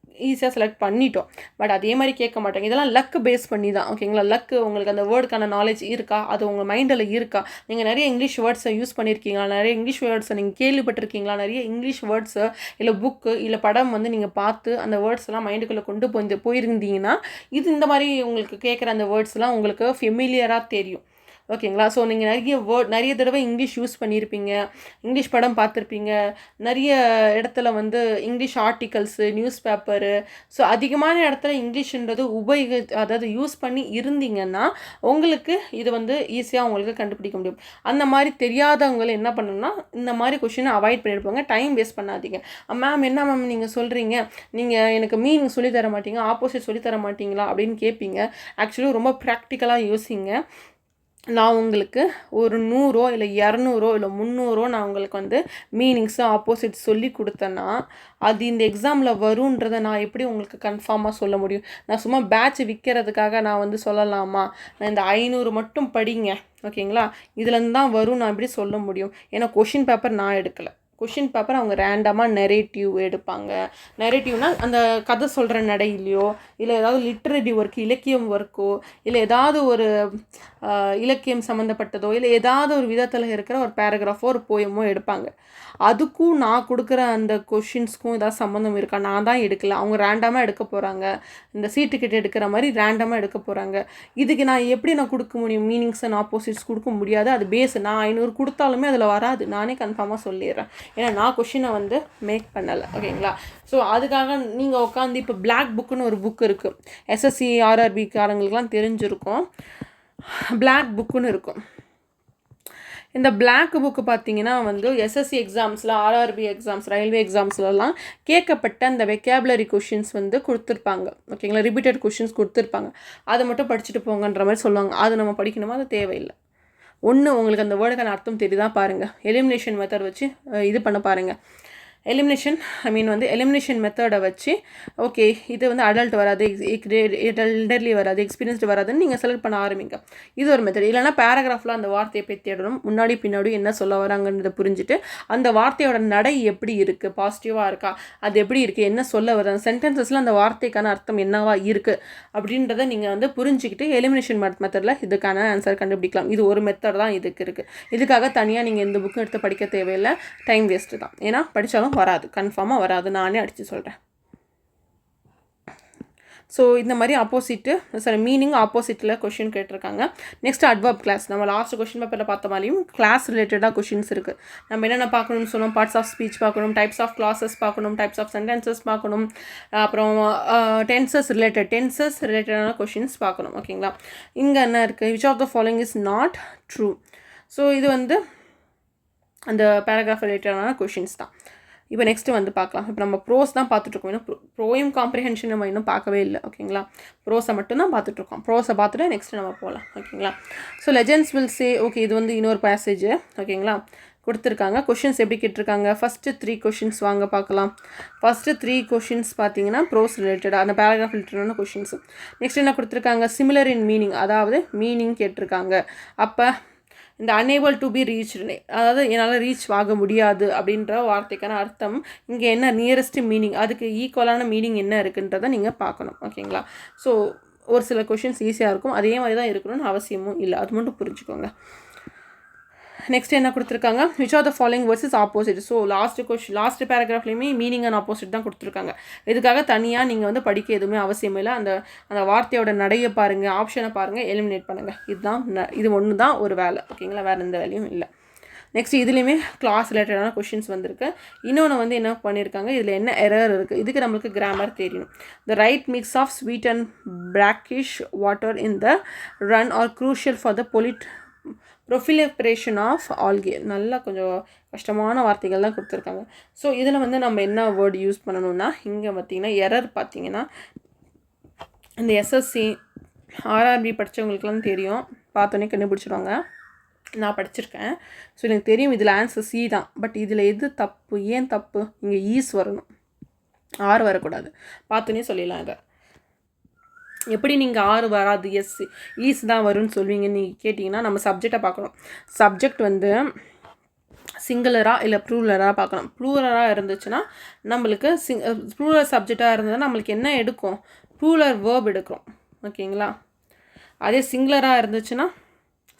ஈஸியாக செலக்ட் பண்ணிட்டோம். பட் அதே மாதிரி கேட்க மாட்டாங்க. இதெல்லாம் லக்கு பேஸ் பண்ணி தான். ஓகேங்களா. லக்கு உங்களுக்கு அந்த வேர்டுக்கான நாலேஜ் இருக்கா, அது உங்கள் மைண்டில் இருக்கா, நீங்கள் நிறைய இங்கிலீஷ் வேர்ட்ஸை யூஸ் பண்ணியிருக்கீங்களா, நிறைய இங்கிலீஷ் வேர்ட்ஸை நீங்கள் கேள்விப்பட்டிருக்கீங்களா, நிறைய இங்கிலீஷ் வேர்ட்ஸு இல்லை புக்கு இல்லை படம் வந்து நீங்கள் பார்த்து அந்த வேர்ட்ஸ் எல்லாம் மைண்டுக்குள்ளே கொண்டு போயிருந்தீங்கன்னா இது இந்த மாதிரி உங்களுக்கு கேட்குற அந்த வேர்ட்ஸ்லாம் உங்களுக்கு ஃபெமிலியராக தெரியும். ஓகேங்களா. ஸோ நீங்கள் நிறைய தடவை இங்கிலீஷ் யூஸ் பண்ணியிருப்பீங்க, இங்கிலீஷ் படம் பார்த்துருப்பீங்க, நிறைய இடத்துல வந்து English articles, news paper, so அதிகமான இடத்துல இங்கிலீஷ்ன்றது அதாவது யூஸ் பண்ணி இருந்தீங்கன்னா உங்களுக்கு இது வந்து ஈஸியாக உங்களுக்கு கண்டுபிடிக்க முடியும். அந்த மாதிரி தெரியாதவங்களை என்ன பண்ணணும்னா இந்த மாதிரி கொஷினை அவாய்ட் பண்ணியிருப்பாங்க. டைம் வேஸ்ட் பண்ணாதீங்க. மேம் என்ன மேம் நீங்கள் சொல்கிறீங்க, நீங்கள் எனக்கு மீனிங் சொல்லித்தர மாட்டீங்க, ஆப்போசிட் சொல்லித்தர மாட்டீங்களா அப்படின்னு கேட்பீங்க. ஆக்சுவலி ரொம்ப ப்ராக்டிக்கலாக யோசிங்க. நான் உங்களுக்கு ஒரு 100 இல்லை 200 இல்லை 300 நான் உங்களுக்கு வந்து மீனிங்ஸு ஆப்போசிட் சொல்லி கொடுத்தேன்னா அது இந்த எக்ஸாமில் வருன்றதை நான் எப்படி உங்களுக்கு கன்ஃபார்மாக சொல்ல முடியும். நான் சும்மா பேட்ச் விற்கிறதுக்காக நான் வந்து சொல்லலாமா, நான் இந்த 500 மட்டும் படிங்க ஓகேங்களா, இதுலேருந்து தான் வரும் நான் எப்படி சொல்ல முடியும். ஏன்னா கொஷின் பேப்பர் நான் எடுக்கலை. கொஷின் பேப்பர் அவங்க ரேண்டமாக நெரேட்டிவ் எடுப்பாங்க. நெரேட்டிவ்னால் அந்த கதை சொல்கிற நடையிலையோ இல்லை ஏதாவது லிட்ரரி ஒர்க், இலக்கியம் ஒர்க்கோ இல்லை ஏதாவது ஒரு இலக்கியம் சம்மந்தப்பட்டதோ இல்லை ஏதாவது ஒரு விதத்தில் இருக்கிற ஒரு பேராகிராஃபோ ஒரு போயமோ எடுப்பாங்க. அதுக்கும் நான் கொடுக்குற அந்த கொஷின்ஸ்க்கும் ஏதாவது சம்மந்தம் இருக்கா, நான் தான் எடுக்கல, அவங்க ரேண்டமாக எடுக்க போகிறாங்க. இந்த சீட்டுக்கிட்ட எடுக்கிற மாதிரி ரேண்டமாக எடுக்க போகிறாங்க. இதுக்கு நான் எப்படி நான் கொடுக்க முடியும், மீனிங்ஸ் அண்ட் ஆப்போசிட்ஸ் கொடுக்க முடியாது. அது பேஸ் நான் 500 கொடுத்தாலுமே அதில் வராது, நானே கன்ஃபார்மாக சொல்லிடுறேன். ஏன்னா நான் கொஷினை வந்து மேக் பண்ணலை. ஓகேங்களா. ஸோ அதுக்காக நீங்கள் உட்காந்து இப்போ பிளாக் புக்குன்னு ஒரு புக் இருக்குது, எஸ்எஸ்சி ஆர்ஆர்பி காரங்களுக்குலாம் தெரிஞ்சிருக்கும். பிளாக் புக்குன்னு இருக்கும். இந்த பிளாக் புக்கு பார்த்தீங்கன்னா வந்து எஸ்எஸ்சி எக்ஸாம்ஸில், ஆர்ஆர்பி எக்ஸாம்ஸ், ரயில்வே எக்ஸாம்ஸ்லலாம் கேட்கப்பட்ட அந்த வெக்காபுலரி கொஷின்ஸ் வந்து கொடுத்துருப்பாங்க. ஓகேங்களா. ரிப்பீட்டட் கொஷின்ஸ் கொடுத்துருப்பாங்க. அதை மட்டும் படிச்சுட்டு போங்கன்ற மாதிரி சொல்லுவாங்க. அது நம்ம படிக்கணுமா, அது தேவையில்லை. ஒன்று உங்களுக்கு அந்த வேர்டுக்கான அர்த்தம் தெரியுதா பாருங்கள். எலிமினேஷன் மெத்தட் வச்சு இது பண்ண பாருங்கள். எலிமினேஷன் மெத்தடை வச்சு ஓகே இது வந்து அடல்ட் வராது, எல்டர்லி வராது, எக்ஸ்பீரியன்ஸ்டு வராதுன்னு நீங்கள் செலக்ட் பண்ண ஆரம்பிங்க. இது ஒரு மெத்தட். இல்லைனா பேராகிராஃபில் அந்த வார்த்தையை போய் தேடணும், முன்னாடி பின்னாடி என்ன சொல்ல வராங்கன்றதை புரிஞ்சுட்டு அந்த வார்த்தையோட நடை எப்படி இருக்குது, பாசிட்டிவாக இருக்கா, அது எப்படி இருக்குது, என்ன சொல்ல வர சென்டென்சஸில் அந்த வார்த்தைக்கான அர்த்தம் என்னவா இருக்குது அப்படின்றத நீங்கள் வந்து புரிஞ்சுக்கிட்டு எலிமினேஷன் மெத்தடில் இதுக்கான ஆன்சர் கண்டுபிடிக்கலாம். இது ஒரு மெத்தட் தான் இதுக்கு இருக்குது. இதுக்காக தனியாக நீங்கள் இந்த புக்கு எடுத்து படிக்க தேவையில்லை, டைம் வேஸ்ட்டு தான். ஏன்னா படித்தாலும் வராது, கன்ஃபார்மாக வராது, நானே அடித்து சொல்கிறேன். ஸோ இந்த மாதிரி மீனிங் ஆப்போசிட்டில் கொஷின் கேட்டிருக்காங்க. Next adverb clause. நம்ம லாஸ்ட் கொஷின் பேப்பரில் பார்த்த மாதிரியும் கிளாஸ் ரிலேட்டடாக கொஷின்ஸ் இருக்குது. நம்ம என்னென்ன பார்க்கணும்னு சொன்னோம், பார்ட்ஸ் ஆஃப் ஸ்பீச் பார்க்கணும், டைப்ஸ் ஆஃப் கிளாஸஸ் பார்க்கணும், டைப்ஸ் ஆஃப் சென்டென்சஸ் பார்க்கணும், அப்புறம் டென்சஸ் ரிலேட்டடான கொஷின்ஸ் பார்க்கணும். ஓகேங்களா. இங்கே என்ன இருக்குது, which of the following is not true. So இது வந்து அந்த பேராகிராஃப் ரிலேட்டடான கொஷின்ஸ் தான். இப்போ நெக்ஸ்ட்டு வந்து பார்க்கலாம். இப்போ நம்ம ப்ரோஸ் தான் பார்த்துட்ருக்கோம். இன்னும் ப்ரோயும் காம்ப்ரிஹென்ஷன் நம்ம இன்னும் பார்க்கவே இல்லை. ஓகேங்களா. ப்ரோஸை மட்டும்தான் பார்த்துட்ருக்கோம். ப்ரோஸை பார்த்துட்டு நெக்ஸ்ட்டு நம்ம போகலாம். ஓகேங்களா. So legends will say, okay இது வந்து இன்னொரு பேசேஜ். ஓகேங்களா. கொடுத்துருக்காங்க. கொஷின்ஸ் எப்படி கேட்டிருக்காங்க, ஃபஸ்ட்டு 3 கொஷின்ஸ் வாங்க பார்க்கலாம். ஃபஸ்ட்டு 3 கொஷின்ஸ் பார்த்தீங்கன்னா ப்ரோஸ் ரிலேட்டடாக அந்த பேராகிராஃப் ரிலேட்டடான கொஷின்ஸ். நெக்ஸ்ட் என்ன கொடுத்துருக்காங்க, சிமிலர் இன் மீனிங், அதாவது மீனிங் கேட்டிருக்காங்க. அப்போ இந்த unable to be reached, அதாவது என்னால் ரீச் ஆக முடியாது அப்படின்ற வார்த்தைக்கான அர்த்தம் இங்கே என்ன நியரஸ்ட் மீனிங், அதுக்கு ஈக்குவலான மீனிங் என்ன இருக்குன்றதை நீங்கள் பார்க்கணும். ஓகேங்களா? ஸோ ஒரு சில கொஷின்ஸ் ஈஸியாக இருக்கும், அதே மாதிரி தான் இருக்கணும்னு அவசியமும் இல்லை, அது மட்டும் புரிஞ்சுக்கோங்க. நெக்ஸ்ட் என்ன கொடுத்துருக்காங்க, which are the following words is opposite. So last பேராகிராஃப்லேயுமே மீனிங் அண்ட் ஆப்போசிட் தான் கொடுத்துருக்காங்க. இதுக்காக தனியாக நீங்கள் வந்து படிக்க எதுவுமே அவசியம் இல்லை. அந்த வார்த்தையோட நடையை பாருங்கள், ஆப்ஷனை பாருங்கள், எலிமினேட் பண்ணுங்கள். இது ஒன்று தான் ஒரு வேலை. ஓகேங்களா? வேறு எந்த வேலையும் இல்லை. நெக்ஸ்ட் இதுலேயுமே கிளாஸ் ரிலேட்டடான கொஷின்ஸ் வந்திருக்கு. இன்னொன்று வந்து என்ன பண்ணியிருக்காங்க, இதில் என்ன எரர் இருக்குது, இதுக்கு நம்மளுக்கு கிராமர் தெரியணும். The right mix of sweet and brackish water in the run are crucial for the proliferation of algae. நல்லா கொஞ்சம் கஷ்டமான வார்த்தைகள் தான் கொடுத்துருக்காங்க. ஸோ இதில் வந்து நம்ம என்ன வேர்டு யூஸ் பண்ணணும்னா, இங்கே பார்த்திங்கன்னா எரர் பார்த்திங்கன்னா இந்த எஸ்எஸ்சி ஆர்ஆர்பி படித்தவங்களுக்குலாம் தெரியும், பார்த்தோன்னே கண்டுபிடிச்சிடுவாங்க. நான் படிச்சிருக்கேன், ஸோ எனக்கு தெரியும் இதில் ஆன்சர் சி தான். பட் இதில் எது தப்பு, ஏன் தப்பு, இங்கே ஈஸ் வரணும், ஆர் வரக்கூடாது. பார்த்தோன்னே சொல்லிடலாம். இதை எப்படி நீங்கள் ஆறு வராது ஈஸ் தான் வரும்னு சொல்வீங்கன்னு நீங்கள் கேட்டிங்கன்னா, நம்ம சப்ஜெக்டை பார்க்கணும். சப்ஜெக்ட் வந்து சிங்குலராக இல்லை ப்ளூரலாக பார்க்கணும். ப்ளூரலாக இருந்துச்சுன்னா நம்மளுக்கு ப்ளூரல் சப்ஜெக்டாக இருந்ததுன்னா நம்மளுக்கு என்ன எடுக்கும், ப்ளூரல் வேர்ப் எடுக்கிறோம். ஓகேங்களா? அதே சிங்குலராக இருந்துச்சுன்னா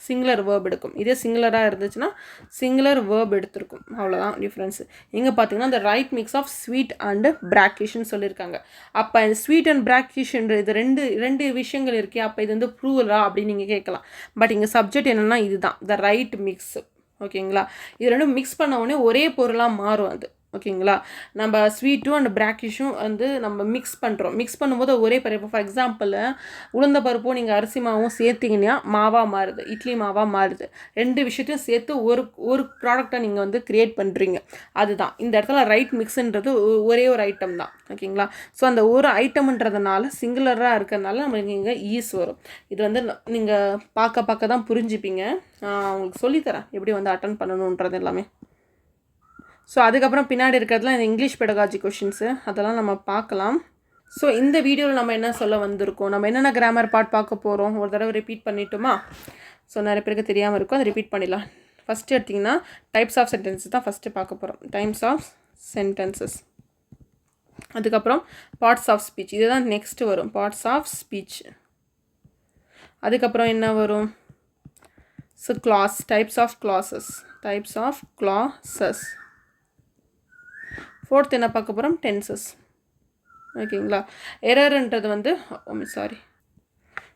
சிங்குலர் வேர்ப் எடுக்கும். இதே சிங்குலராக இருந்துச்சுன்னா சிங்குலர் வேர்ப் எடுத்திருக்கும். அவ்வளோதான் டிஃப்ரென்ஸு. இங்கே பார்த்தீங்கன்னா இந்த right mix of sweet and பிராக்கிஷ்னு சொல்லியிருக்காங்க. அப்போ இந்த ஸ்வீட் அண்ட் பிராக்கிஷ்ன்ற இது ரெண்டு விஷயங்கள் இருக்கே, அப்போ இது வந்து ப்ளூரலா அப்படின்னு நீங்கள் கேட்கலாம். பட் இங்கே சப்ஜெக்ட் என்னென்னா இதுதான், த ரைட் மிக்ஸ். ஓகேங்களா? இது ரெண்டும் மிக்ஸ் பண்ண உடனே ஒரே பொருளாக மாறும் அது. ஓகேங்களா? நம்ம ஸ்வீட்டும் அண்ட் பிராக்கிஷும் வந்து நம்ம மிக்ஸ் பண்ணுறோம். மிக்ஸ் பண்ணும்போது ஒரே பருப்பு, ஃபார் எக்ஸாம்பிள் உளுந்த பருப்பும் நீங்கள் அரிசி மாவும் சேர்த்திங்கன்னா மாவாக மாறுது, இட்லி மாவாக மாறுது. ரெண்டு விஷயத்தையும் சேர்த்து ஒரு ப்ராடக்டை நீங்கள் வந்து க்ரியேட் பண்ணுறீங்க. அதுதான் இந்த இடத்துல ரைட் மிக்ஸுன்றது ஒரே ஒரு ஐட்டம் தான். ஓகேங்களா? ஸோ அந்த ஒரு ஐட்டம்ன்றதுனால சிங்குலராக இருக்கிறதுனால நம்மளுக்கு இங்கே ஈஸ் வரும். இது வந்து நீங்கள் பார்க்க தான் புரிஞ்சுப்பீங்க. உங்களுக்கு சொல்லித்தரேன் எப்படி வந்து அட்டன் பண்ணணுன்றது எல்லாமே. ஸோ அதுக்கப்புறம் பின்னாடி இருக்கிறதுலாம் இந்த இங்கிலீஷ் பெடகாஜி கொஷின்ஸு, அதெல்லாம் நம்ம பார்க்கலாம். ஸோ இந்த வீடியோவில் நம்ம என்ன சொல்ல வந்திருக்கோம், நம்ம என்னென்ன கிராமர் பார்ட் பார்க்க போகிறோம், ஒரு தடவை ரிப்பீட் பண்ணிட்டோமா? ஸோ நிறைய பேருக்கு தெரியாமல் இருக்கும், அதை ரிப்பீட் பண்ணிடலாம். ஃபஸ்ட்டு எடுத்திங்கன்னா டைப்ஸ் ஆஃப் சென்டென்சஸ் தான் ஃபஸ்ட்டு பார்க்க போகிறோம். டைப்ஸ் ஆஃப் சென்டென்சஸ், அதுக்கப்புறம் பார்ட்ஸ் ஆஃப் ஸ்பீச், இதுதான் நெக்ஸ்ட்டு வரும், பார்ட்ஸ் ஆஃப் ஸ்பீச். அதுக்கப்புறம் என்ன வரும், so clause, types of clauses, types of clauses. Fourth என்ன பார்க்க போகிறோம், டென்சஸ். ஓகேங்களா? எரர்ன்றது வந்து சாரி.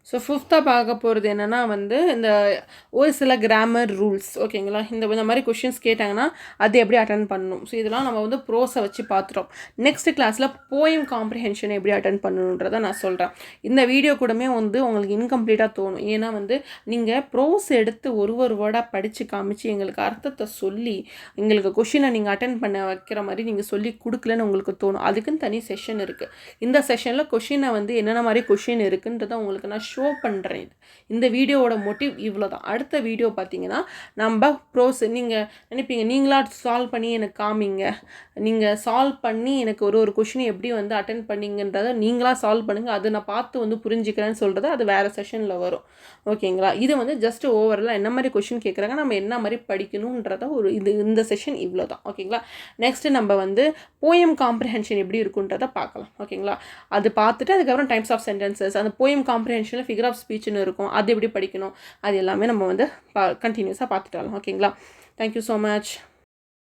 ஸோ ஃபிஃப்த்தாக பார்க்க போகிறது என்னென்னா வந்து இந்த ஒரு சில கிராமர் ரூல்ஸ். ஓகேங்களா? இந்த மாதிரி கொஷின்ஸ் கேட்டாங்கன்னா அது எப்படி அட்டன் பண்ணணும். ஸோ இதெல்லாம் நம்ம வந்து ப்ரோஸை வச்சு பார்த்துட்டோம். நெக்ஸ்ட் கிளாஸில் போயம் காம்ப்ரிஹென்ஷன் எப்படி அட்டன் பண்ணணுன்றதை நான் சொல்கிறேன். இந்த வீடியோ கூடமே வந்து உங்களுக்கு இன்கம்ப்ளீட்டாக தோணும். ஏன்னா வந்து நீங்கள் ப்ரோஸ் எடுத்து ஒரு வேர்டாக படித்து காமிச்சு எங்களுக்கு அர்த்தத்தை சொல்லி எங்களுக்கு கொஷினை நீங்கள் அட்டன் பண்ண வைக்கிற மாதிரி நீங்கள் சொல்லி கொடுக்கலன்னு உங்களுக்கு தோணும். அதுக்குன்னு தனி செஷன் இருக்குது. இந்த செஷனில் கொஷினை வந்து என்னென்ன மாதிரி கொஷின் இருக்குன்றதை உங்களுக்கு நான் ஷோ பண்ணுறேன். இந்த வீடியோவோட மோட்டிவ் இவ்வளோ தான். அடுத்த வீடியோ பார்த்தீங்கன்னா நம்ம ப்ரோஸ், நீங்கள் நினைப்பீங்க நீங்களா சால்வ் பண்ணி எனக்கு காமிங்க, நீங்கள் சால்வ் பண்ணி எனக்கு ஒரு கொஷினை எப்படி வந்து அட்டென்ட் பண்ணிங்கன்றதை நீங்களாக சால்வ் பண்ணுங்கள், அது நான் பார்த்து வந்து புரிஞ்சுக்கிறேன்னு சொல்கிறது அது வேறு செஷனில் வரும். ஓகேங்களா? இது வந்து ஜஸ்ட் ஓவராலாக என்ன மாதிரி கொஷின் கேட்குறாங்க, நம்ம என்ன மாதிரி படிக்கணுன்றத இந்த செஷன் இவ்வளோ தான். ஓகேங்களா? நெக்ஸ்ட்டு நம்ம வந்து போயம் காம்ப்ரிஹென்ஷன் எப்படி இருக்குன்றதை பார்க்கலாம். ஓகேங்களா? அது பார்த்துட்டு அதுக்கப்புறம் டைப்ஸ் ஆஃப் சென்டென்சஸ், அந்த போயம் காம்ப்ரிஹென்ஷனில் ஃபிகர் ஆஃப் ஸ்பீச்னு இருக்கும், அது எப்படி படிக்கணும், அது எல்லாமே நம்ம வந்து கண்டினியூஸாக பார்த்துட்டாலும். ஓகேங்களா? Thank you so much.